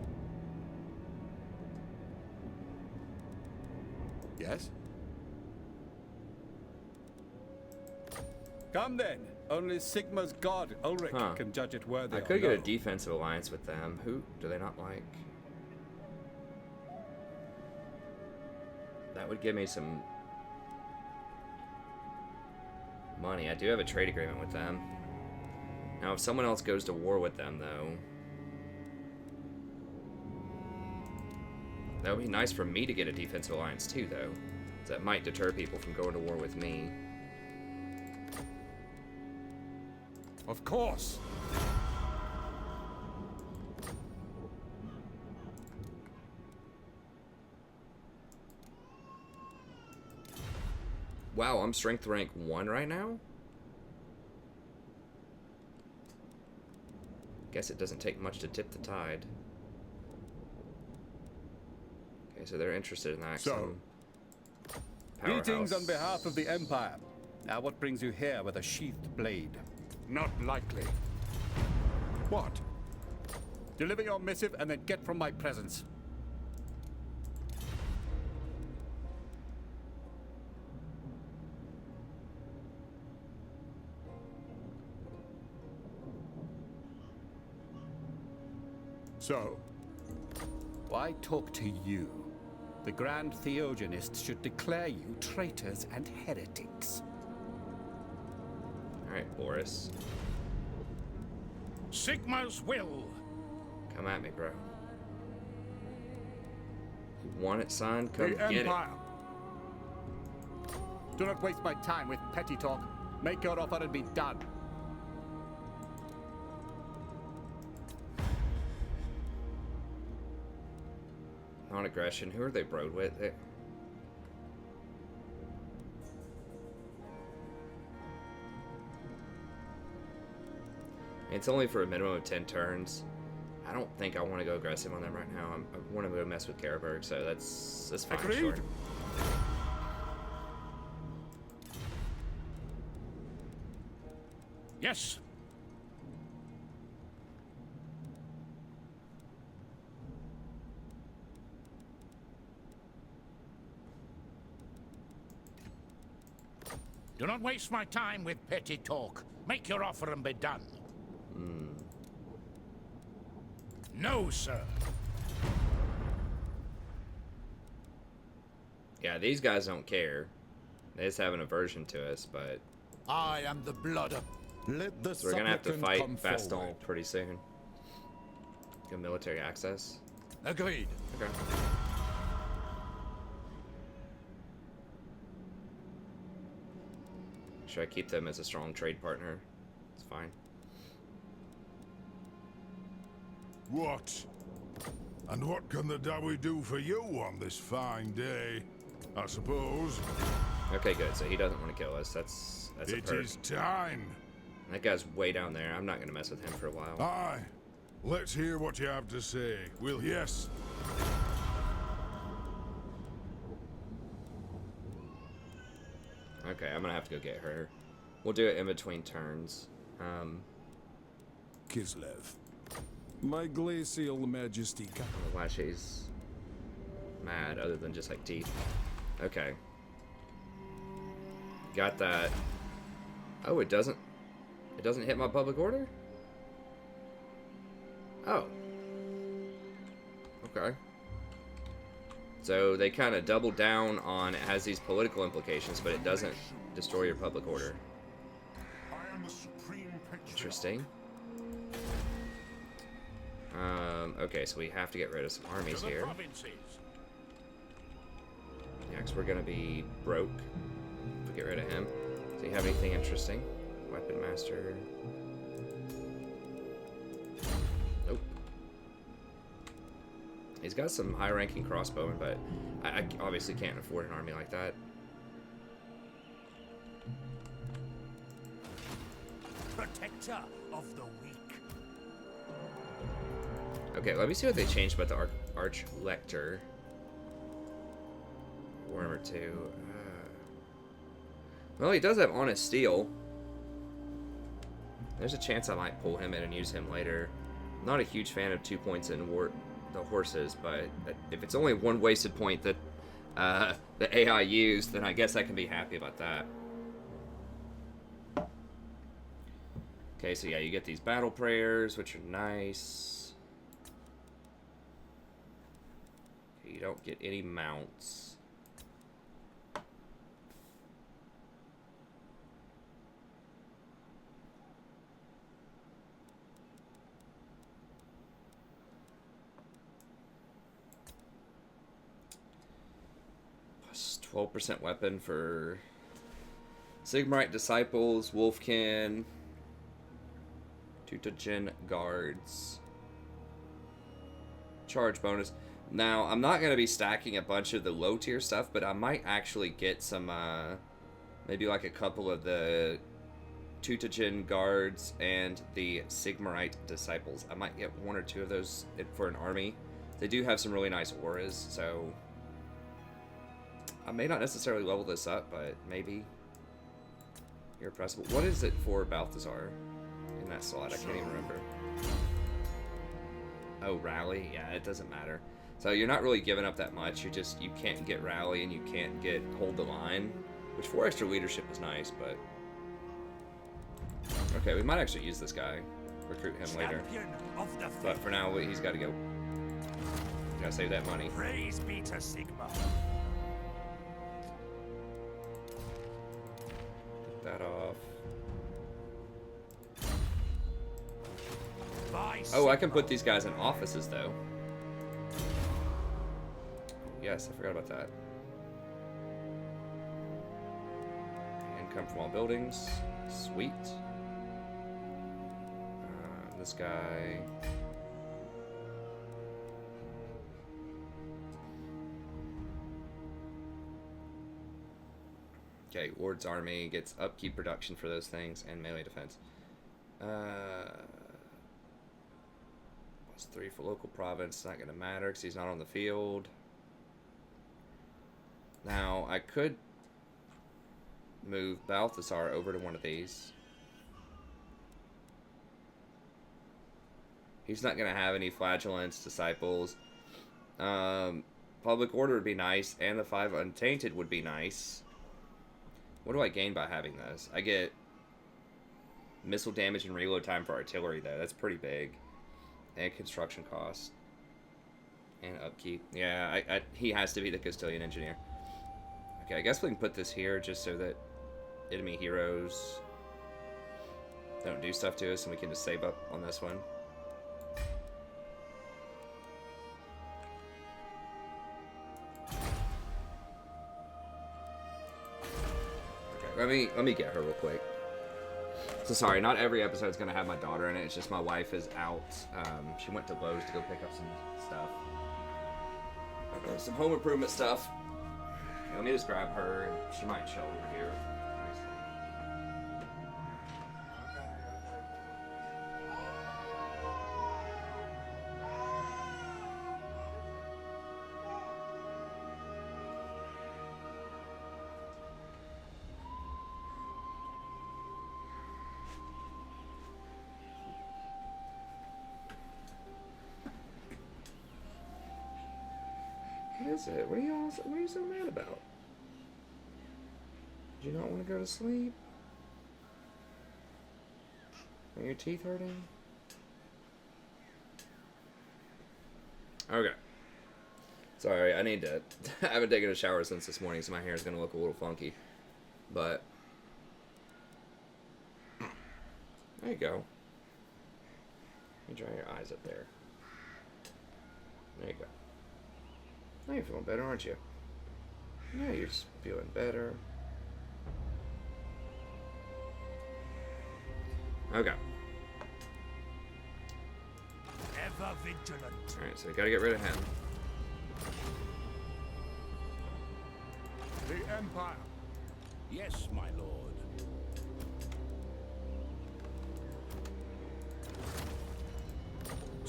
Yes? Come then. Only Sigma's god, Ulrich, can judge it worthy. I could get a defensive alliance with them. Who do they not like? That would give me some money. I do have a trade agreement with them. Now, if someone else goes to war with them, though, that would be nice for me to get a defensive alliance, too, though. That might deter people from going to war with me. Of course. Wow, I'm strength rank 1 right now? Guess it doesn't take much to tip the tide. Okay, so they're interested in that. So, greetings on behalf of the Empire. Now what brings you here with a sheathed blade? Not likely. What? Deliver your missive and then get from my presence. So, why talk to you? The Grand Theogonists should declare you traitors and heretics. Alright, Boris. Sigma's will. Come at me, bro. You want it, son? Come The get Empire. Do not waste my time with petty talk. Make your offer and be done. Non-aggression. Who are they broed with? It's only for a minimum of 10 turns. I don't think I want to go aggressive on them right now. I want to go mess with Karaberg, so that's fine. Agreed. Sure. Yes. Do not waste my time with petty talk. Make your offer and be done. No, sir. Yeah, these guys don't care. They just have an aversion to us, but I am the blood of... Let the so we're gonna have to supplicant fight come Baston forward. pretty soon. Get military access. Agreed. Okay. Should I keep them as a strong trade partner? It's fine. What? And what can the Dawi do for you on this fine day? I suppose. Okay, good. So he doesn't want to kill us. That's a It perk. is time. That guy's way down there. I'm not gonna mess with him for a while. Aye. Let's hear what you have to say. Yes. Okay, I'm gonna have to go get her. We'll do it in between turns. Kislev. My glacial majesty. I don't know why she's mad, other than just like teeth. Okay. Got that. Oh, it doesn't hit my public order? Oh. Okay. So they kind of doubled down on it has these political implications, but it doesn't destroy your public order. I am the supreme patriarch. Interesting. Okay, so we have to get rid of some armies To the here. provinces. Yeah, 'cause we're gonna be broke if we get rid of him. Do you have anything interesting? Weapon master. Nope. He's got some high-ranking crossbowmen, but I obviously can't afford an army like that. fighter of the week. Okay, let me see what they changed about the Arch Lector. Warhammer 2. Well, he does have Honest Steel. There's a chance I might pull him in and use him later. I'm not a huge fan of 2 points in the horses, but if it's only one wasted point that the AI used, then I guess I can be happy about that. Okay, so yeah, you get these battle prayers, which are nice. Okay, you don't get any mounts. Plus 12% weapon for Sigmarite Disciples, Wolfkin, Tutagen Guards. Charge bonus. Now, I'm not going to be stacking a bunch of the low tier stuff, but I might actually get some, maybe like a couple of the Tutagen Guards and the Sigmarite Disciples. I might get 1 or 2 of those for an army. They do have some really nice auras, so I may not necessarily level this up, but maybe. Irrepressible. What is it for Balthasar in that slot? I can't even remember. Oh, rally? Yeah, it doesn't matter. So you're not really giving up that much. You can't get rally and you can't get hold the line, which 4 extra leadership is nice, but okay, we might actually use this guy, recruit him later. But for now, he's got to go. Gotta save that money. Praise be to Sigma. That off. By Oh, I can put these guys in offices though. Yes, I forgot about that. Income from all buildings. Sweet. This guy. Okay, Ward's army gets upkeep production for those things and melee defense. +3 for local province. Not going to matter because he's not on the field. Now, I could move Balthasar over to one of these. He's not going to have any flagellants, disciples. Public order would be nice, and the 5 untainted would be nice. What do I gain by having this? I get missile damage and reload time for artillery, though. That's pretty big. And construction cost. And upkeep. Yeah, he has to be the Custodian Engineer. Okay, I guess we can put this here just so that enemy heroes don't do stuff to us and we can just save up on this one. Okay, let me get her real quick. So sorry, not every episode's gonna have my daughter in it. It's just my wife is out. She went to Lowe's to go pick up some stuff, some home improvement stuff. Okay, let me just grab her, and she might chill over here. What is it? What are you so mad about? Do you not want to go to sleep? Are your teeth hurting? Okay. Sorry, I need to... I haven't taken a shower since this morning, so my hair is going to look a little funky. But... there you go. Let me dry your eyes up there. There you go. Now you're feeling better, aren't you? Now you're feeling better. Okay. Ever vigilant. Alright, so we gotta get rid of him. The Empire. Yes, my lord.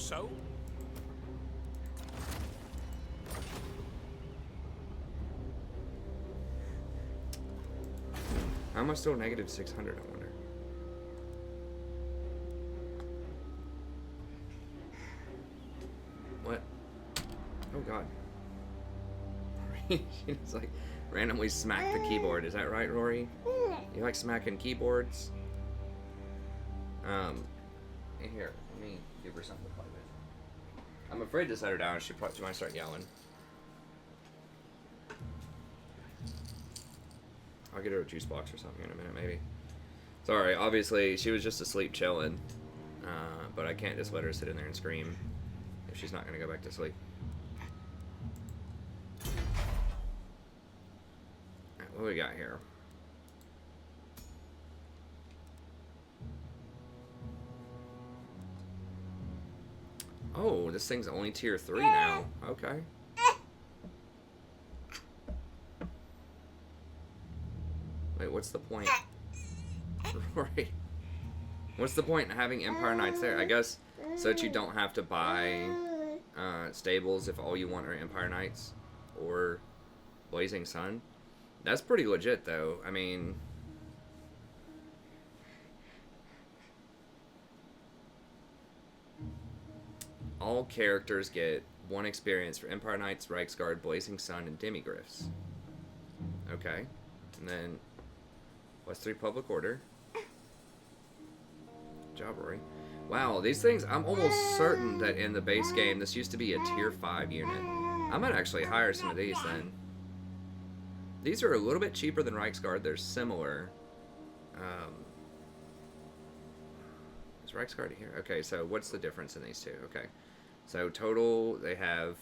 so? How am I still negative 600, I wonder? What? Oh god. It's like randomly smack the keyboard. Is that right, Rory? You like smacking keyboards? Here, let me give her something to play with. I'm afraid to set her down. She might start yelling. I'll get her a juice box or something in a minute, maybe. Sorry, obviously she was just asleep chilling, but I can't just let her sit in there and scream if she's not gonna go back to sleep. Alright, what do we got here? Oh, this thing's only tier 3 now. Okay. Wait, what's the point? Right. What's the point in having Empire Knights there? I guess so that you don't have to buy stables if all you want are Empire Knights or Blazing Sun. That's pretty legit, though. I mean... all characters get 1 experience for Empire Knights, Reiksguard, Blazing Sun, and Demigryphs. Okay. And then +3 Public Order. Good job, Rory. Wow, these things, I'm almost certain that in the base game, this used to be a tier 5 unit. I might actually hire some of these then. These are a little bit cheaper than Reiksguard. They're similar. Is Reiksguard here? Okay, so what's the difference in these two? Okay. So total, they have,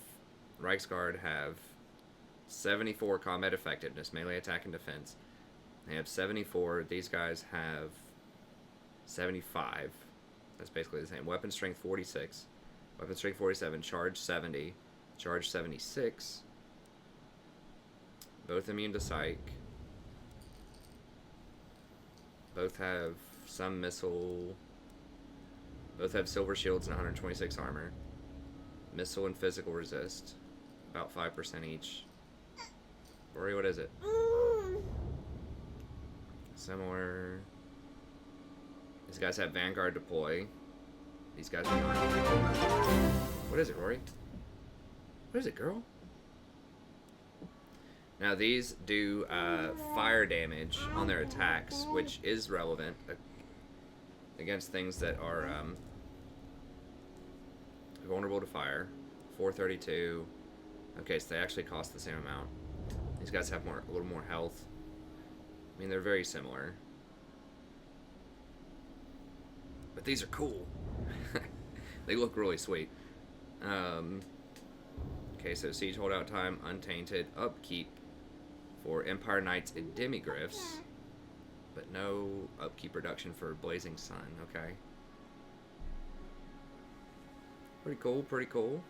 Reiksguard have 74 combat effectiveness, melee attack and defense. They have 74. These guys have 75. That's basically the same. Weapon strength 46. Weapon strength 47. Charge 70. Charge 76. Both immune to psych. Both have some missile. Both have silver shields and 126 armor. Missile and physical resist. About 5% each. Rory, what is it? Similar. These guys have Vanguard deploy. These guys are not. What is it, Rory? What is it, girl? Now these do fire damage on their attacks, which is relevant against things that are vulnerable to fire. 432. Okay, so they actually cost the same amount. These guys have a little more health. I mean, they're very similar. But these are cool. They look really sweet. Okay, so siege holdout time, untainted, upkeep for Empire Knights and Demigryphs, but no upkeep reduction for Blazing Sun. Okay. Pretty cool, pretty cool.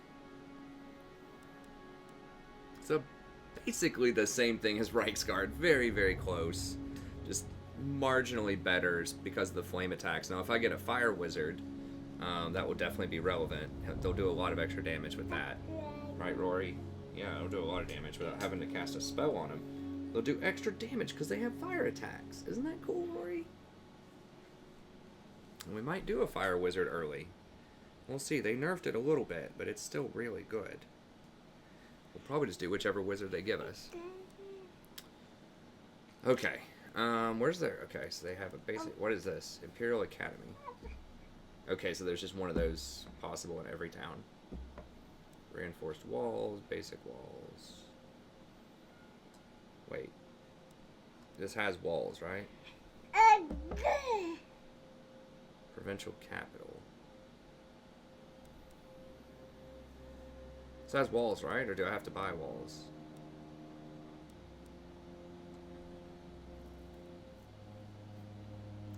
So basically the same thing as Reiksguard. Very, very close. Just marginally better because of the flame attacks. Now if I get a fire wizard, that will definitely be relevant. They'll do a lot of extra damage with that. Right, Rory? Yeah, it'll do a lot of damage without having to cast a spell on them. They'll do extra damage because they have fire attacks. Isn't that cool, Rory? And we might do a fire wizard early. We'll see. They nerfed it a little bit, but it's still really good. We'll probably just do whichever wizard they give us. Okay. Where's their... Okay, so they have a basic... What is this? Imperial Academy. Okay, so there's just one of those possible in every town. Reinforced walls, basic walls. Wait. This has walls, right? Provincial capital. This has walls, right? Or do I have to buy walls?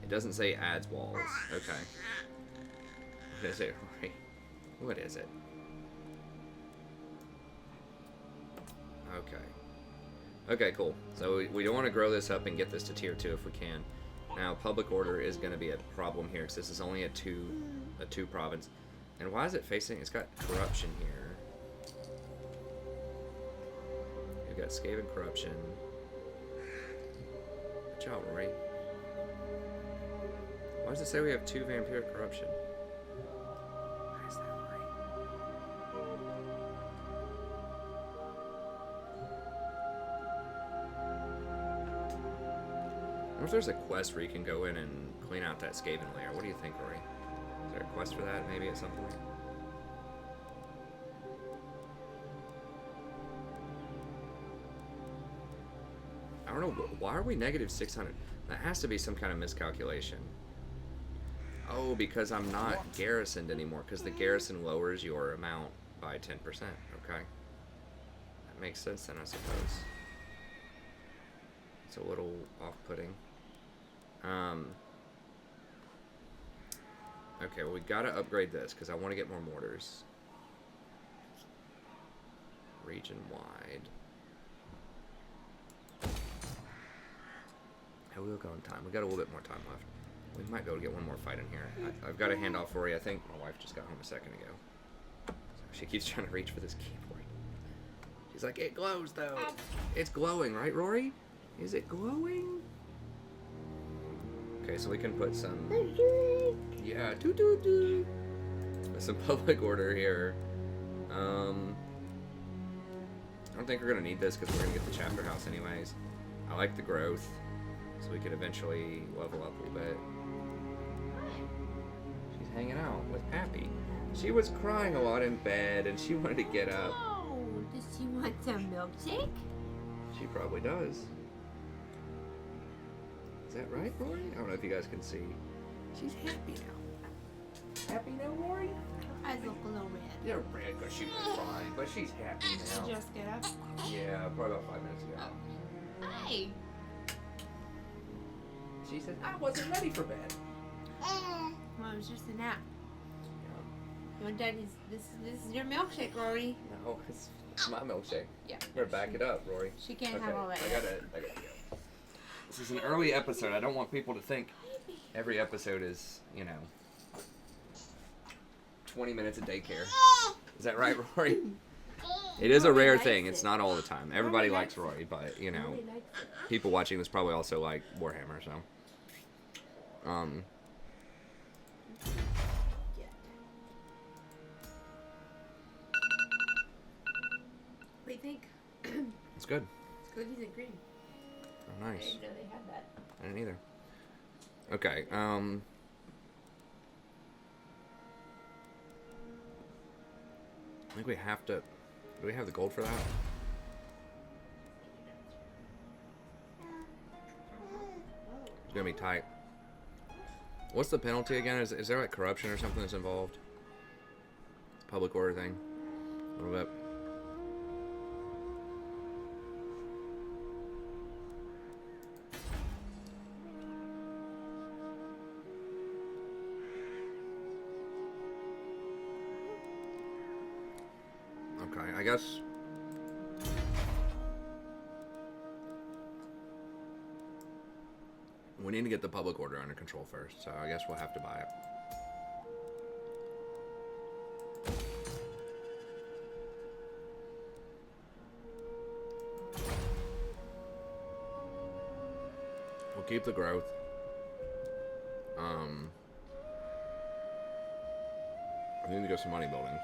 It doesn't say adds walls. Okay. What is it? What is it? Okay. Okay, cool. So we don't want to grow this up and get this to tier 2 if we can. Now, public order is going to be a problem here because this is only a two province. And why is it facing? It's got corruption here. We've got Skaven corruption. Good job, Rory. Why does it say we have 2 vampiric corruption? Why is that, Rory? I wonder if there's a quest where you can go in and clean out that Skaven lair. What do you think, Rory? Is there a quest for that maybe at some point? I don't know. Why are we negative 600? That has to be some kind of miscalculation. Oh, because I'm not garrisoned anymore, because the garrison lowers your amount by 10%. Okay. That makes sense then, I suppose. It's a little off-putting. Okay, well, we gotta upgrade this, because I want to get more mortars. Region-wide. I will go in time. We got a little bit more time left. We might be able to get one more fight in here. I've got a handoff for you. I think my wife just got home a second ago. So she keeps trying to reach for this keyboard. She's like, it glows though. It's glowing, right, Rory? Is it glowing? Okay, so we can put some... Yeah, doo-doo-doo. Some public order here. I don't think we're going to need this because we're going to get the chapter house anyways. I like the growth. So we could eventually level up a little bit. She's hanging out with Pappy. She was crying a lot in bed and she wanted to get up. Oh, does she want some milkshake? She probably does. Is that right, Rory? I don't know if you guys can see. She's happy now. Happy now, Rory? Her eyes look a little red. They're red because she was crying, but she's happy now. Did you just get up? Yeah, probably about 5 minutes ago. Oh. Hey. She said, I wasn't ready for bed. Well, it was just a nap. Your daddy's, this is your milkshake, Rory. No, it's my milkshake. Yeah. We're back it up, Rory. She can't have all that. I gotta go. This is an early episode. I don't want people to think every episode is, 20 minutes of daycare. Is that right, Rory? It is a Rory rare likes thing. it. It's not all the time. Everybody Rory likes likes Rory, but, Rory likes it. people watching this probably also like Warhammer, so. What do you think? It's good. It's cookies and cream. Oh, I nice. didn't know they had that. I didn't either. Okay, I think we have to... Do we have the gold for that? It's gonna be tight. What's the penalty again? Is there like corruption or something that's involved? Public order thing? A little bit. Okay, I guess... We need to get the public order under control first, so I guess we'll have to buy it. We'll keep the growth. I need to get some money buildings.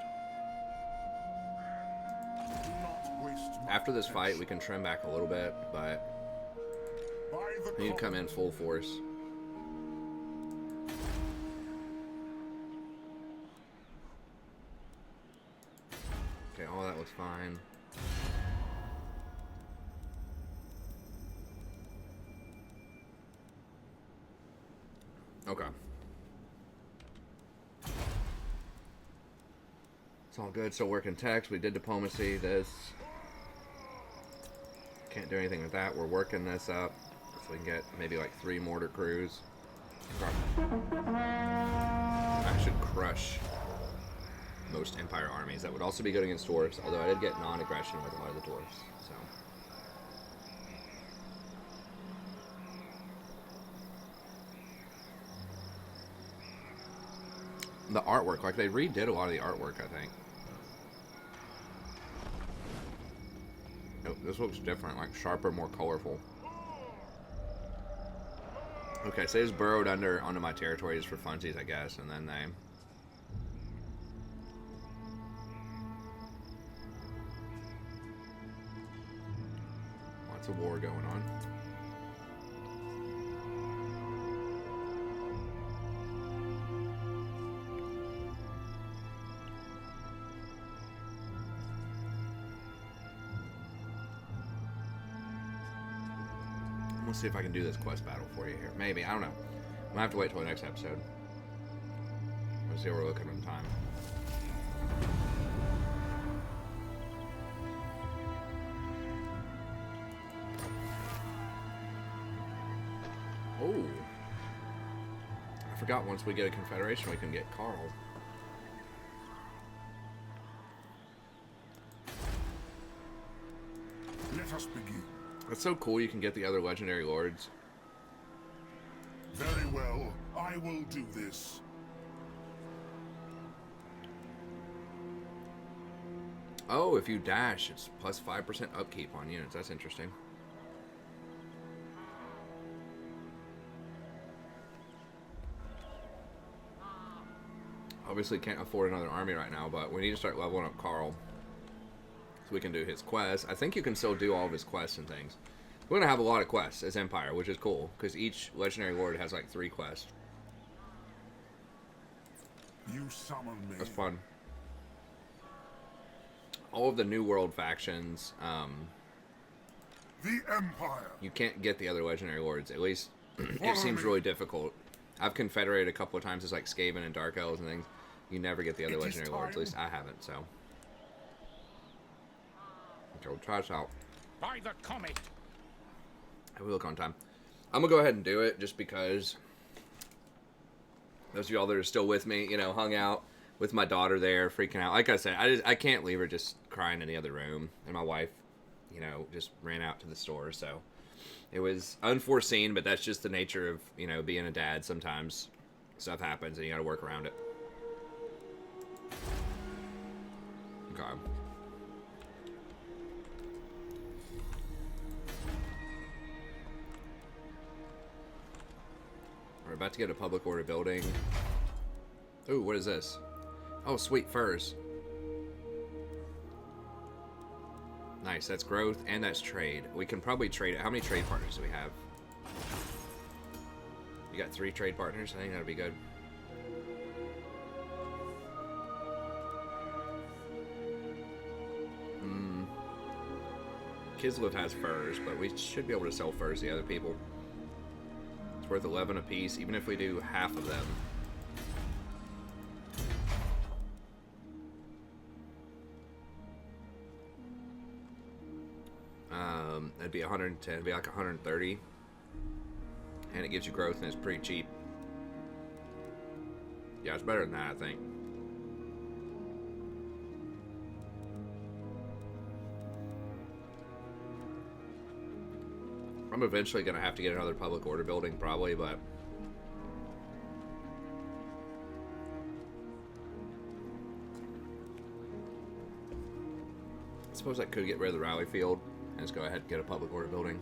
Do not waste my After this fight, attention. we can trim back a little bit, but By the we need to come in full force. Okay, all that looks fine. Okay. It's all good. Still working text. We did diplomacy. This. Can't do anything with that. We're working this up so we can get maybe like 3 mortar crews. That should crush most Empire armies. That would also be good against dwarves, although I did get non-aggression with a lot of the dwarves. So. the artwork. Like, they redid a lot of the artwork, I think. Oh, this looks different, like sharper, more colorful. Okay, so they just burrowed onto my territory just for funsies, I guess, and then they... Lots of war going on. Let's see if I can do this quest battle for you here. Maybe, I don't know. I'm gonna have to wait till the next episode. Let's see what we're looking at time. Oh. I forgot once we get a confederation we can get Carl. Let us begin. That's so cool you can get the other legendary lords. Very well, I will do this. Oh, if you dash, it's plus 5% upkeep on units. That's interesting. Obviously can't afford another army right now, but we need to start leveling up Carl. So we can do his quests. I think you can still do all of his quests and things. We're going to have a lot of quests as Empire, which is cool, because each legendary lord has like 3 quests. You summon me. That's fun. All of the New World factions, The Empire. you can't get the other legendary lords. At least it seems really difficult. I've confederated a couple of times as like Skaven and Dark Elves and things. You never get the other legendary lords. At least I haven't, so. Okay, we'll try this out. By the comet. We look on time. I'm gonna go ahead and do it just because those of y'all that are still with me, you know, hung out with my daughter there, freaking out. Like I said, I can't leave her just crying in the other room, and my wife, you know, just ran out to the store. So it was unforeseen, but that's just the nature of, you know, being a dad. Sometimes stuff happens, and you got to work around it. Okay. We're about to get a public order building. Ooh, what is this? Oh, sweet furs. Nice, that's growth and that's trade. We can probably trade it. How many trade partners do we have? You got 3 trade partners? I think that'd be good. Kislev has furs, but we should be able to sell furs to the other people. It's worth 11 apiece, even if we do half of them. That'd be 110, it'd be like 130. And it gives you growth and it's pretty cheap. Yeah, it's better than that, I think. I'm eventually going to have to get another public order building, probably, but... I suppose I could get rid of the rally field and just go ahead and get a public order building.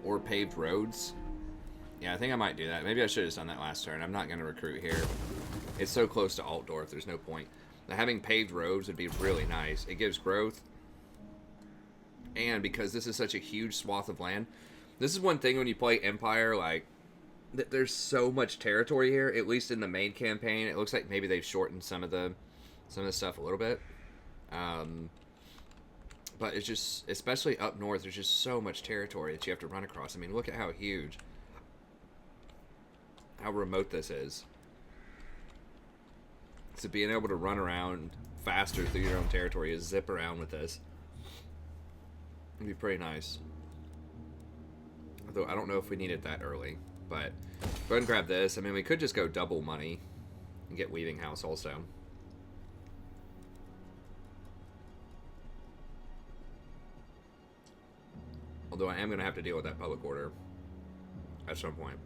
Or paved roads. Yeah, I think I might do that. Maybe I should have done that last turn. I'm not going to recruit here. It's so close to Altdorf, there's no point. Now, having paved roads would be really nice. It gives growth. And because this is such a huge swath of land, this is one thing when you play Empire, like, there's so much territory here, at least in the main campaign. It looks like maybe they've shortened some of the stuff a little bit. But it's just, especially up north, there's just so much territory that you have to run across. I mean, look at how huge, how remote this is. So being able to run around faster through your own territory is zip around with this. It'd be pretty nice. Although I don't know if we need it that early. But go ahead and grab this. I mean, we could just go double money and get Weaving House also. Although I am going to have to deal with that public order at some point.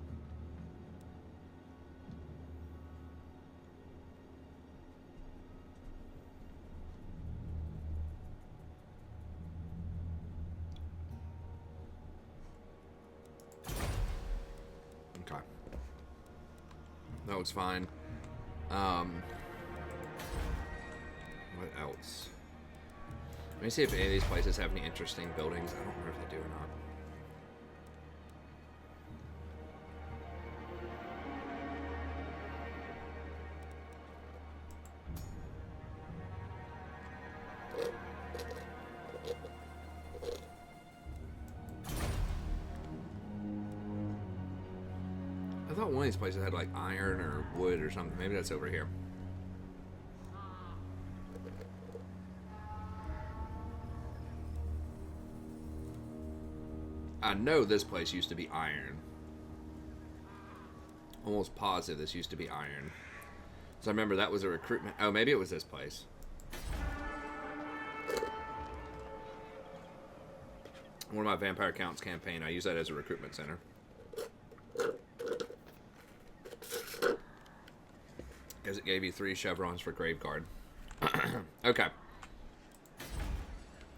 That looks fine. What else? Let me see if any of these places have any interesting buildings. I don't remember if they do or not. I thought one of these places had like iron or wood or something. Maybe that's over here. I know this place used to be iron. Almost positive this used to be iron. So I remember that was a recruitment. Oh, maybe it was this place. One of my Vampire Counts campaign, I use that as a recruitment center. Because it gave you 3 chevrons for Graveguard. Okay.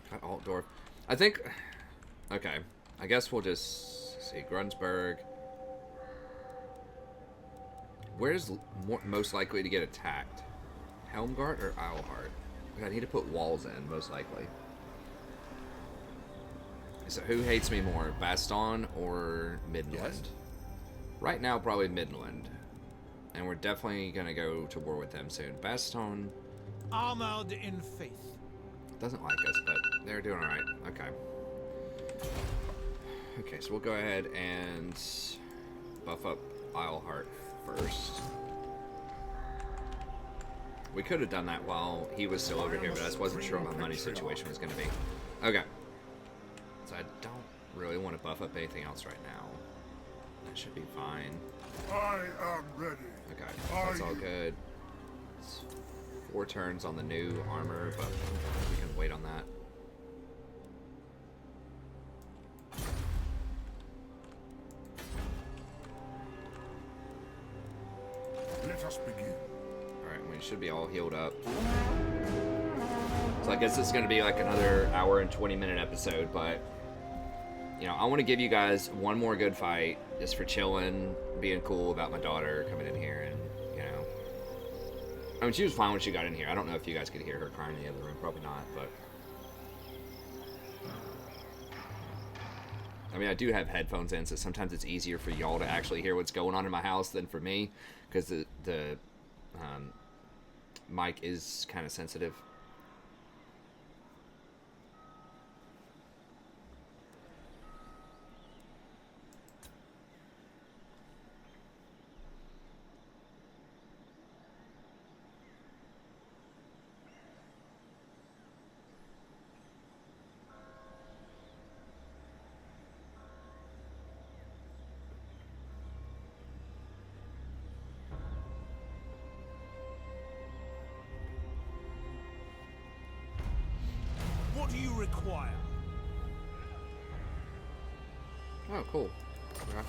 Got Altdorf. I think... Okay. I guess we'll just see. Grunsburg. Where's most likely to get attacked? Helmgart or Isleheart? I need to put walls in, most likely. So who hates me more, Baston or Midland? Yes? Right now, probably Midland. And we're definitely going to go to war with them soon. Baston Armored in faith. doesn't like us, but they're doing alright. Okay. Okay, so we'll go ahead and buff up Isleheart first. We could have done that while he was still over here, but I just wasn't sure what my money situation was going to be. Okay. So I don't really want to buff up anything else right now. That should be fine. I am ready. Okay, that's all good. It's 4 turns on the new armor, but we can wait on that. Let us begin. Alright, we should be all healed up. So I guess it's going to be like another hour and 20-minute episode, but... You know, I want to give you guys one more good fight, just for chilling, being cool about my daughter coming in here, and, you know... I mean, she was fine when she got in here. I don't know if you guys could hear her crying in the other room. Probably not, but... I mean, I do have headphones in, so sometimes it's easier for y'all to actually hear what's going on in my house than for me, because the mic is kind of sensitive. What do you require? Oh, cool. Okay.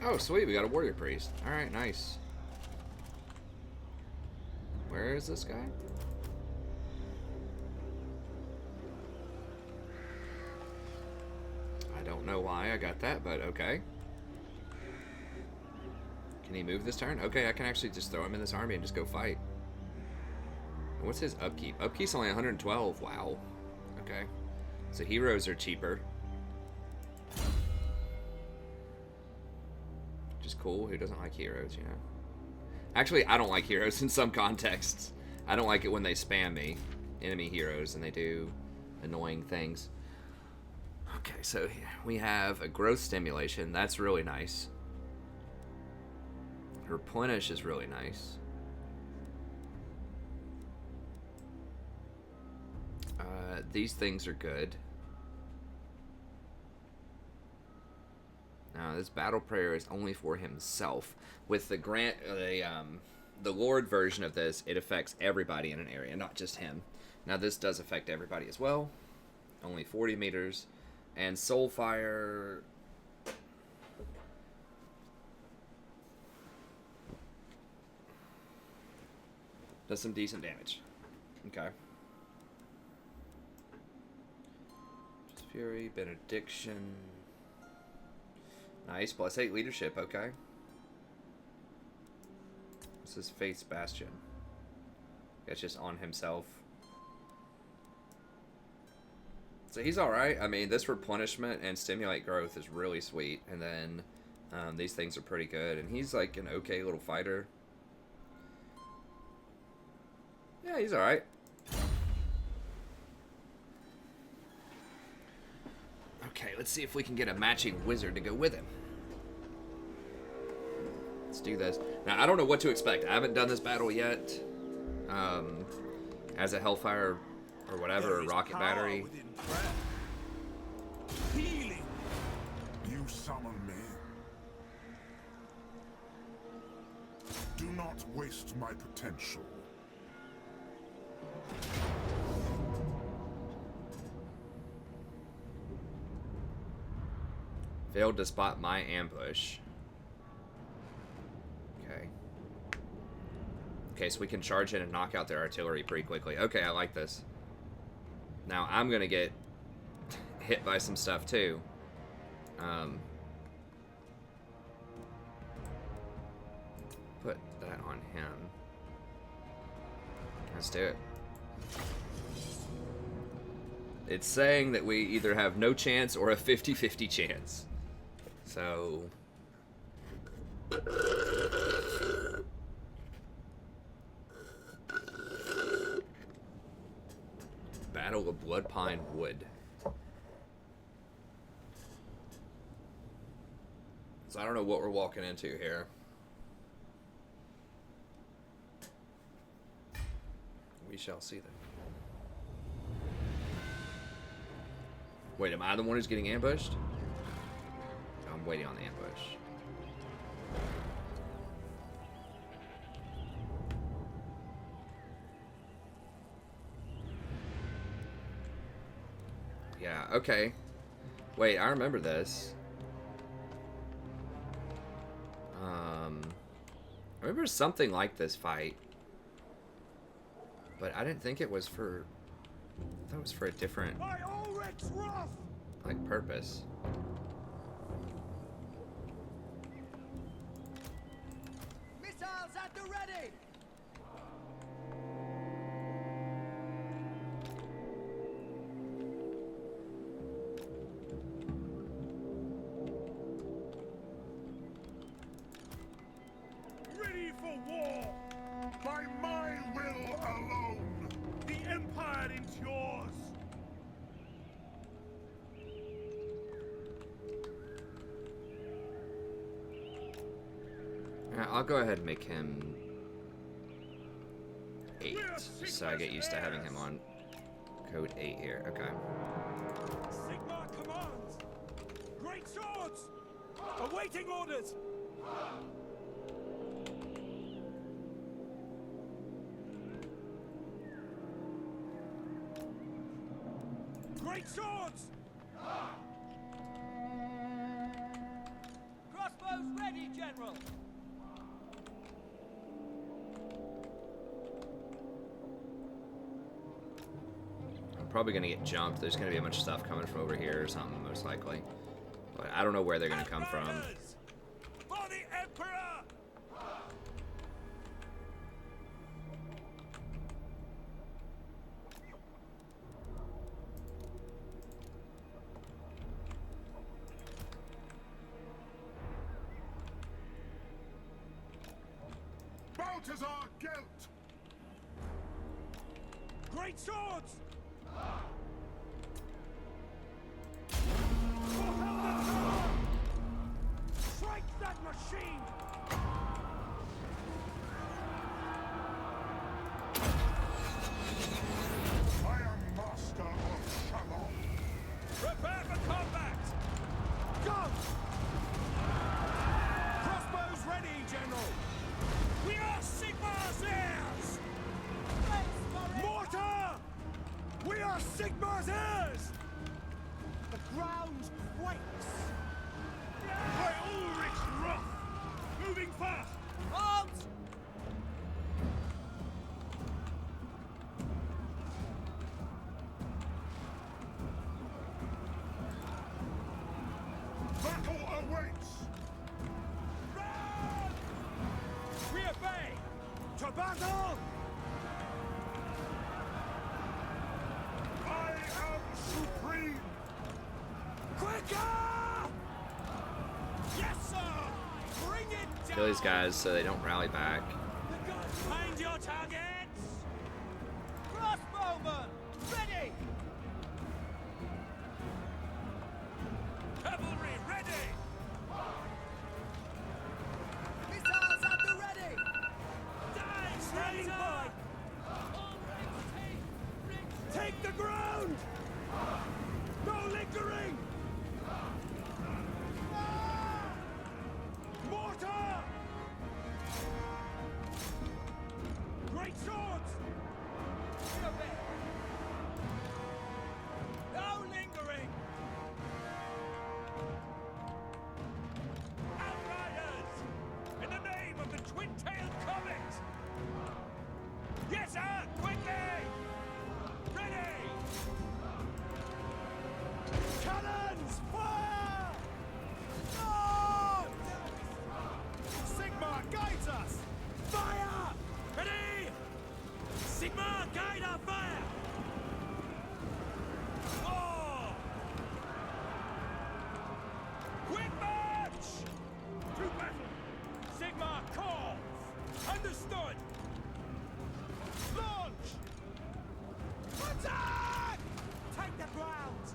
Oh, sweet. We got a warrior priest. Alright, nice. Where is this guy? I don't know why I got that, but okay. Can he move this turn? Okay, I can actually just throw him in this army and just go fight. What's his upkeep? Upkeep's only 112. Wow. Okay. So heroes are cheaper. Which is cool. Who doesn't like heroes, you know? Actually, I don't like heroes in some contexts. I don't like it when they spam me. Enemy heroes and they do annoying things. Okay, so we have a growth stimulation. That's really nice. Replenish is really nice. These things are good. Now, this battle prayer is only for himself. With the the Lord version of this, it affects everybody in an area, not just him. Now, this does affect everybody as well. Only 40 meters. And Soulfire... does some decent damage. Okay. Fury, Benediction. Nice. +8 leadership, okay. This is Faith's Bastion. It's just on himself. So he's alright. I mean, this replenishment and stimulate growth is really sweet. And then these things are pretty good. And he's like an okay little fighter. Yeah, he's alright. Okay, let's see if we can get a matching wizard to go with him. Let's do this. Now, I don't know what to expect. I haven't done this battle yet. As a Hellfire or whatever, a rocket battery. Healing. You summon me. Do not waste my potential. Failed to spot my ambush. Okay. Okay, so we can charge in and knock out their artillery pretty quickly. Okay, I like this. Now, I'm going to get hit by some stuff, too. Put that on him. Let's do it. It's saying that we either have no chance or a 50-50 chance. So... Battle of Bloodpine Wood. So I don't know what we're walking into here. We shall see them. Wait, am I the one who's getting ambushed? I'm waiting on the ambush. Yeah, okay. Wait, I remember this. I remember something like this fight. But I didn't think it was for... I thought it was for a different... like, purpose. Missiles at the ready! Ready for war! By my will alone. The Empire endures! I'll go ahead and make him 8, so I get used to having him on code 8 here. Okay. Sigmar commands! Great swords! Awaiting orders! Great swords! Crossbows ready, General! I'm probably going to get jumped. There's going to be a bunch of stuff coming from over here or something, most likely. But I don't know where they're going to come from. For the Emperor! Balthasar Gelt! Great swords! Strike that machine! I am master of Shalom. Prepare for combat! Go! Crossbows ready, General! We are Sigmar's heirs! Mortar! We are Sigmar's heirs! The ground quakes! By Ulrich's wrath! Moving fast! Halt! battle! I am supreme! Quicker! Yes, sir! Bring it down! Kill these guys so they don't rally back. Find your targets! Crossbowmen! Ready! Cavalry ready! Missiles at the ready! Die, standing by! Take the ground! No lingering! Ah! Mortar! Great swords! No lingering! Outriders! In the name of the twin-tailed comet! Yes, sir! Quickly! Ready! Cannons! Fire! Oh! Sigma guides us! Fire! Ready! Sigma, guide our fire! Oh! Quick march! To battle! Sigma calls! Understood! Launch! Attack! Take the ground!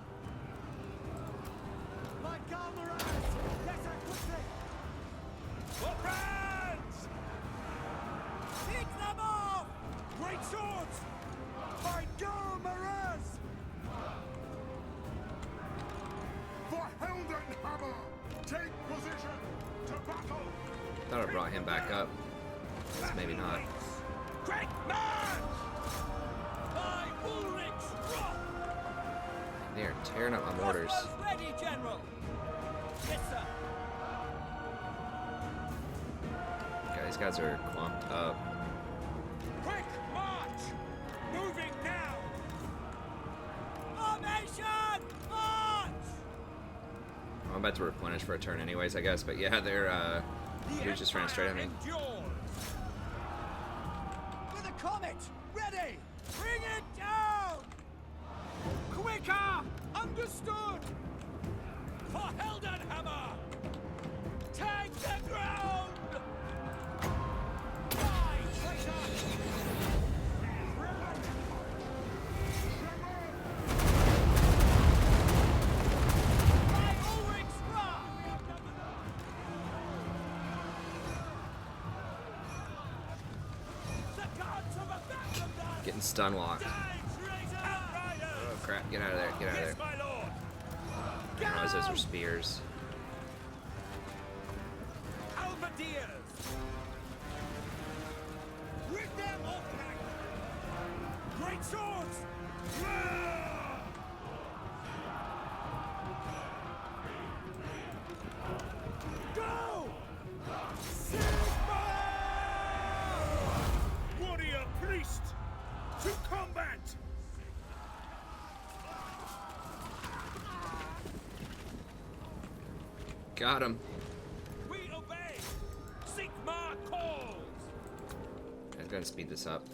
My Galmarans! Let her quickly! For France! Pick them off! Great swords! My Galmarans! For Heldenhammer! Take position! To battle! Thought I brought him back up. Guess maybe not. Great march! My Ulrich's rock! They are tearing up my mortars. Crossbows ready, General! Yes, sir! Okay, these guys are clumped up. Quick march! Moving now! Formation! March! I'm about to replenish for a turn anyways, I guess. But yeah, they're The just ran straight at me. Empire endures. With a comet! Ready! Bring it down! Quicker! Understood! For Heldenhammer! Take the ground! Die, traitor! My Ulrich's rock! The gods of a battle dance! Getting stun locked. Die, traitor! Outriders! Oh crap! Get out of there! Get out of Yes, there! my lord! I didn't realize those were spears. Halberdiers! Rid them of tank! Great swords! Go! Sigma! Warrior priest! To combat! Got him. We obey! Sigma calls! I'm gonna speed this up.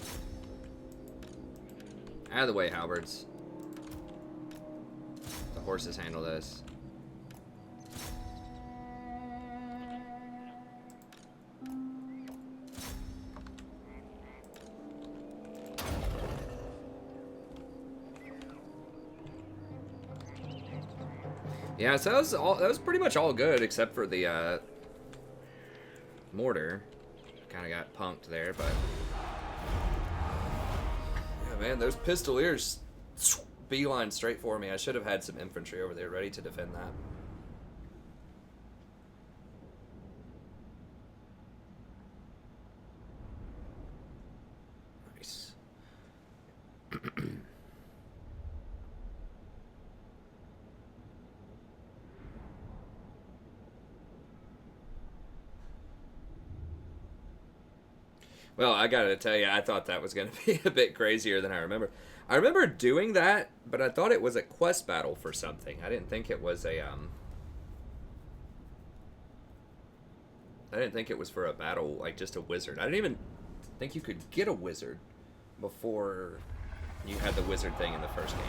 Out of the way, halberds. The horses handle this. Yeah, so that was pretty much all good except for the mortar. Kind of got punked there, but yeah, man, those pistoliers beeline straight for me. I should have had some infantry over there ready to defend that. Nice. Well, I gotta tell you, I thought that was gonna be a bit crazier than I remember. I remember doing that, but I thought it was a quest battle for something. I didn't think it was a I didn't think it was for a battle, like just a wizard. I didn't even I think you could get a wizard before you had the wizard thing in the first game.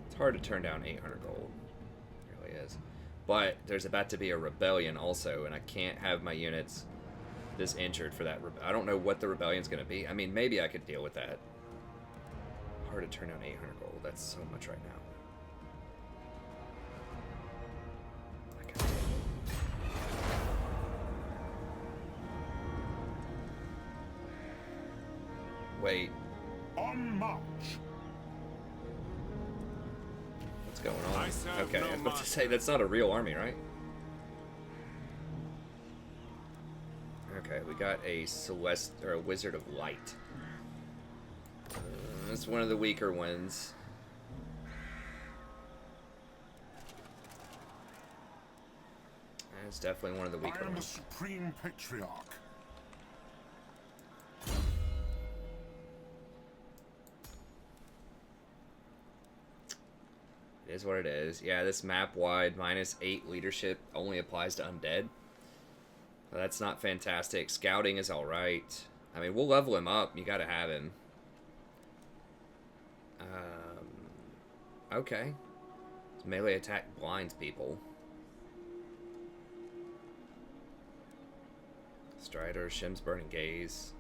It's hard to turn down 800 gold. It really is. But there's about to be a rebellion also, and I can't have my units this injured for that. I don't know what the rebellion's going to be. I mean, maybe I could deal with that. Hard to turn down 800 gold. That's so much right now. Wait. On march. What's going on? Okay, I was about to say, that's not a real army, right? Okay, we got a a Wizard of Light. It's one of the weaker ones. It's definitely one of the weaker I am the ones. Supreme Patriarch. It is what it is. Yeah, this map-wide -8 leadership only applies to undead. Well, that's not fantastic. Scouting is alright. I mean, we'll level him up. You gotta have him. Okay. His melee attack blinds people. Strider, Shim's Burning Gaze.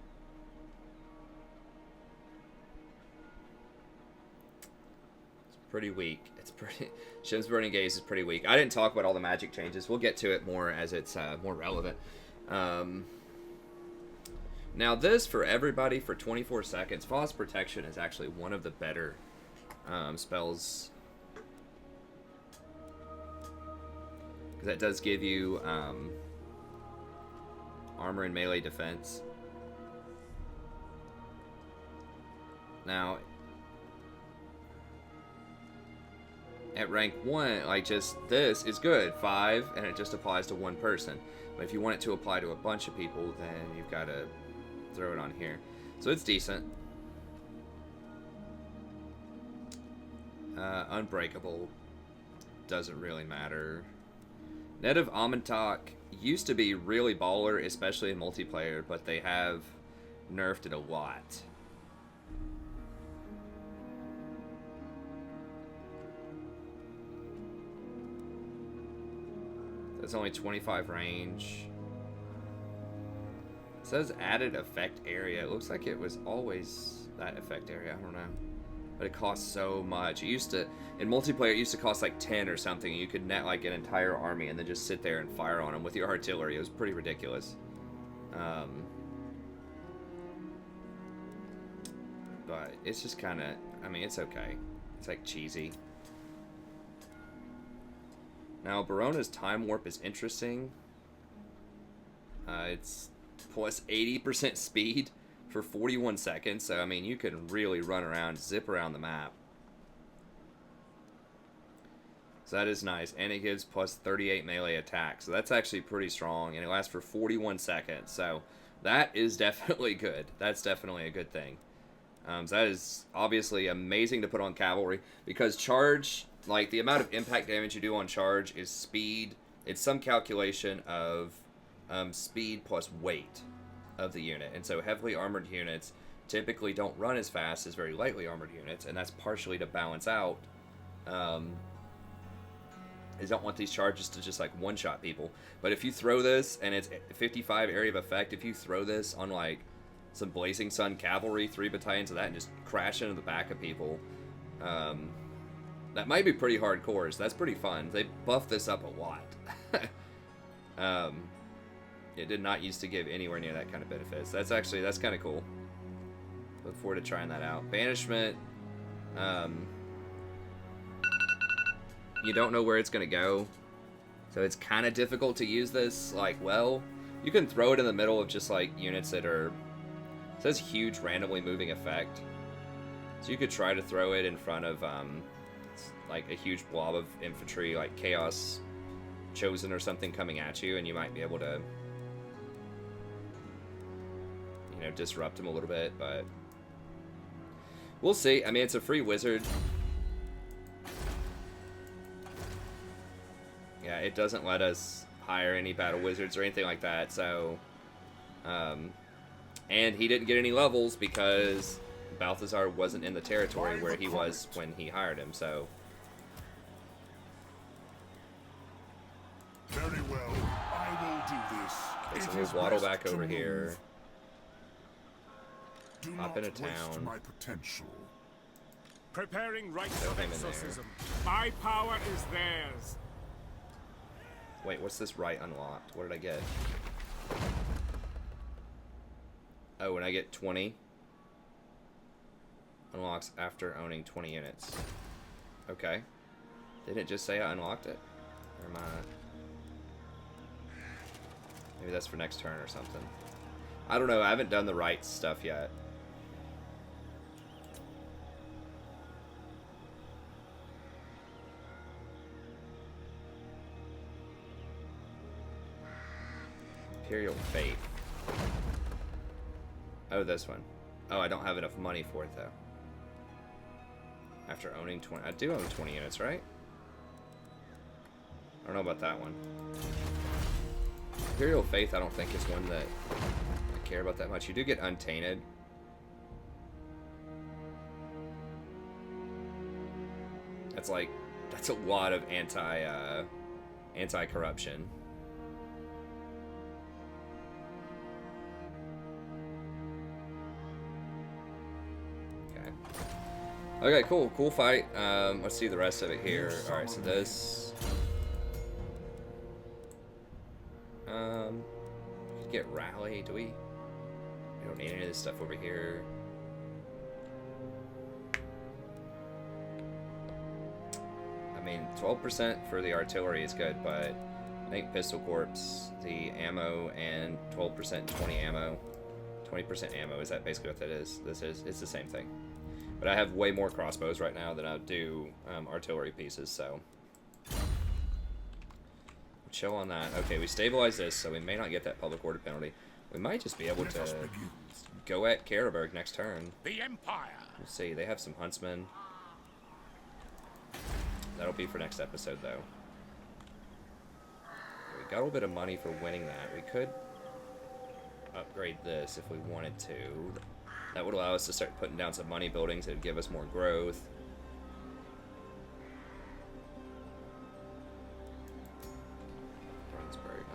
It's pretty weak. It's pretty... Shim's Burning Gaze is pretty weak. I didn't talk about all the magic changes. We'll get to it more as it's more relevant. Now this, for everybody, for 24 seconds, Frost Protection is actually one of the better spells. Because that does give you armor and melee defense. Now, at rank 1, like, just this is good, 5, and it just applies to one person. But if you want it to apply to a bunch of people, then you've got to throw it on here. So it's decent. Unbreakable doesn't really matter. Net of Amantak used to be really baller, especially in multiplayer, but they have nerfed it a lot. It's only 25 range. It says added effect area. It looks like it was always that effect area. I don't know. But it costs so much. It used to, in multiplayer, it used to cost like 10 or something. You could net like an entire army and then just sit there and fire on them with your artillery. It was pretty ridiculous. But it's just kind of, I mean, it's okay. It's like cheesy. Now, Barona's Time Warp is interesting. It's plus 80% speed for 41 seconds. So, I mean, you can really run around, zip around the map. So that is nice. And it gives plus 38 melee attack. So that's actually pretty strong. And it lasts for 41 seconds. So that is definitely good. That's definitely a good thing. So that is obviously amazing to put on cavalry. Because charge, like the amount of impact damage you do on charge is speed. It's some calculation of speed plus weight of the unit. And so heavily armored units typically don't run as fast as very lightly armored units. And that's partially to balance out. Is don't want these charges to just like one-shot people. But if you throw this, and it's 55 area of effect, if you throw this on like some Blazing Sun cavalry, 3 battalions of that, and just crash into the back of people, that might be pretty hardcore. So that's pretty fun. They buffed this up a lot. It did not used to give anywhere near that kind of benefits. That's kind of cool. Look forward to trying that out. Banishment. You don't know where it's going to go. So it's kind of difficult to use this, like, well. You can throw it in the middle of just, like, units that are... It says huge randomly moving effect. So you could try to throw it in front of, like, a huge blob of infantry, like Chaos Chosen or something coming at you, and you might be able to, you know, disrupt them a little bit, but... We'll see. I mean, it's a free wizard. Yeah, it doesn't let us hire any battle wizards or anything like that, so... and he didn't get any levels because Balthasar wasn't in the territory where he was when he hired him, so... Very well, I will do this. Okay, so It we'll is waddle best back to over move. here. Do Hop not into waste town. my potential. Preparing rites Throw of him in there. exorcism. My power is theirs. Wait, what's this right unlocked? What did I get? Oh, and I get 20. Unlocks after owning 20 units. Okay. Didn't it just say I unlocked it? Or am I... Maybe that's for next turn or something. I don't know. I haven't done the right stuff yet. Imperial Faith. Oh, this one. Oh, I don't have enough money for it, though. After owning 20... I do own 20 units, right? I don't know about that one. Imperial Faith, I don't think is one that I care about that much. You do get Untainted. That's like... That's a lot of anti-corruption. Okay, cool. Cool fight. Let's see the rest of it here. Alright, so this... we could get Rally. Do we? We don't need any of this stuff over here. I mean, 12% for the artillery is good, but I think Pistol Corps, the ammo, and 12% 20 ammo. 20% ammo, is that basically what that is? This is, it's the same thing. But I have way more crossbows right now than I do artillery pieces, so... Chill on that. Okay, we stabilize this, so we may not get that public order penalty. We might just be able to go at Karaberg next turn. The Empire! Let's see, they have some huntsmen. That'll be for next episode, though. We got a little bit of money for winning that. We could upgrade this if we wanted to. That would allow us to start putting down some money buildings. It would give us more growth.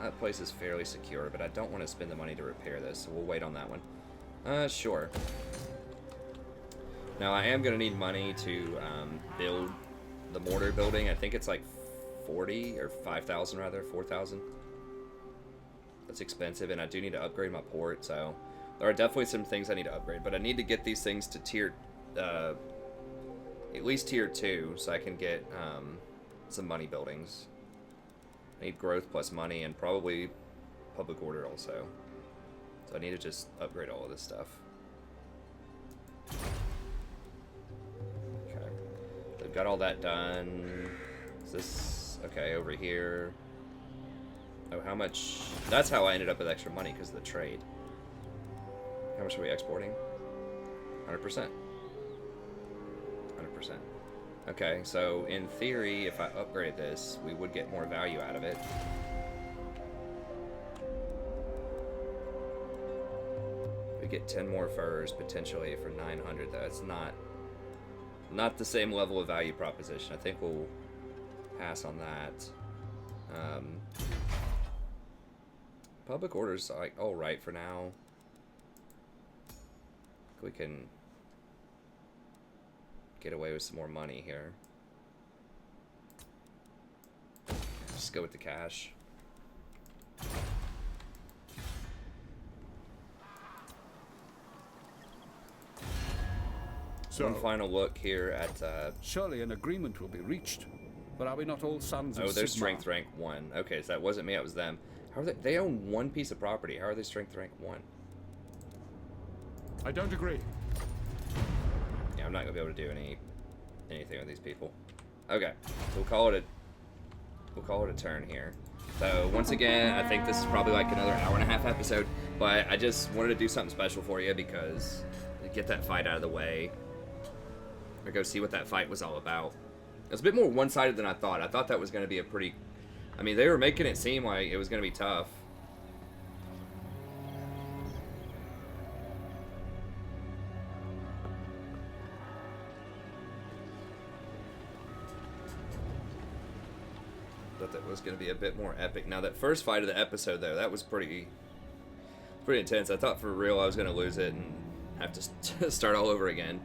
That place is fairly secure, but I don't want to spend the money to repair this, so we'll wait on that one. Sure. Now, I am going to need money to build the mortar building. I think it's like 40 or 5,000 rather, 4,000. That's expensive, and I do need to upgrade my port, so there are definitely some things I need to upgrade, but I need to get these things to tier, at least tier 2, so I can get some money buildings. I need growth plus money and probably public order also. So I need to just upgrade all of this stuff. Okay. They've got all that done. Is this... Okay, over here. Oh, how much... That's how I ended up with extra money, because of the trade. How much are we exporting? 100%. 100%. Okay, so in theory, if I upgrade this, we would get more value out of it. We get 10 more furs, potentially, for 900, though. It's not the same level of value proposition. I think we'll pass on that. Public order's like alright for now. We can get away with some more money here. Just go with the cash. So, one final look here at... surely an agreement will be reached. But are we not all sons of oh, they're Sigmar? strength rank 1. Okay, so that wasn't me, it was them. How are they? They own one piece of property. How are they strength rank 1? I don't agree. Yeah, I'm not gonna be able to do anything with these people. Okay, we'll call it a turn here. So once again, I think this is probably like another hour-and-a-half episode, but I just wanted to do something special for you because to get that fight out of the way, or go see what that fight was all about. It was a bit more one-sided than I thought. I thought that was going to be a pretty I mean, they were making it seem like it was going to be tough. Thought that was going to be a bit more epic. Now, that first fight of the episode, though, that was pretty intense. I thought for real I was going to lose it and have to start all over again.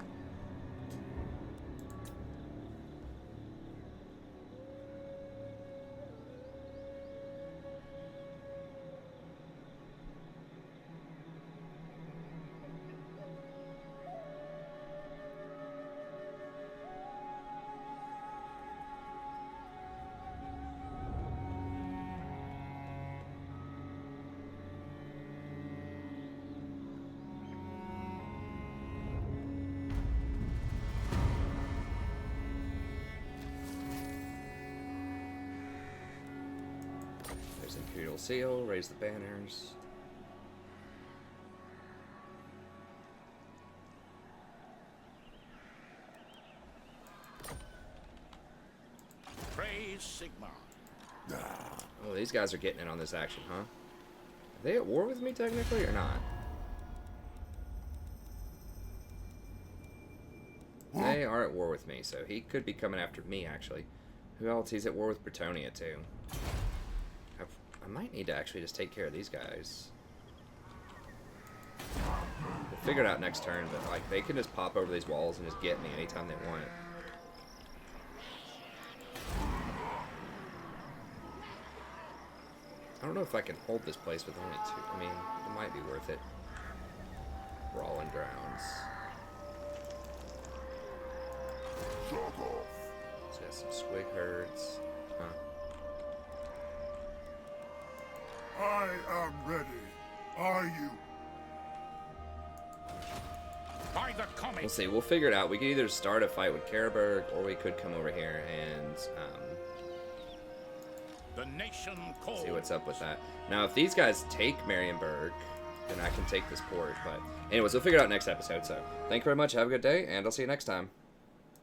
Imperial seal, raise the banners. Praise Sigma. Oh, these guys are getting in on this action, huh? Are they at war with me technically or not? They are at war with me, so he could be coming after me actually. Who else? He's at war with Bretonia too. I might need to actually just take care of these guys. We'll figure it out next turn, but like they can just pop over these walls and just get me anytime they want. I don't know if I can hold this place with only two. I mean, it might be worth it. Brawling Grounds. So got some swig herds. Huh. I am ready. Are you? By the comet. We'll see. We'll figure it out. We could either start a fight with Karaberg, or we could come over here and the nation calls. see what's up with that. Now, if these guys take Marienburg, then I can take this port. But anyways, we'll figure it out next episode. So, thank you very much. Have a good day, and I'll see you next time.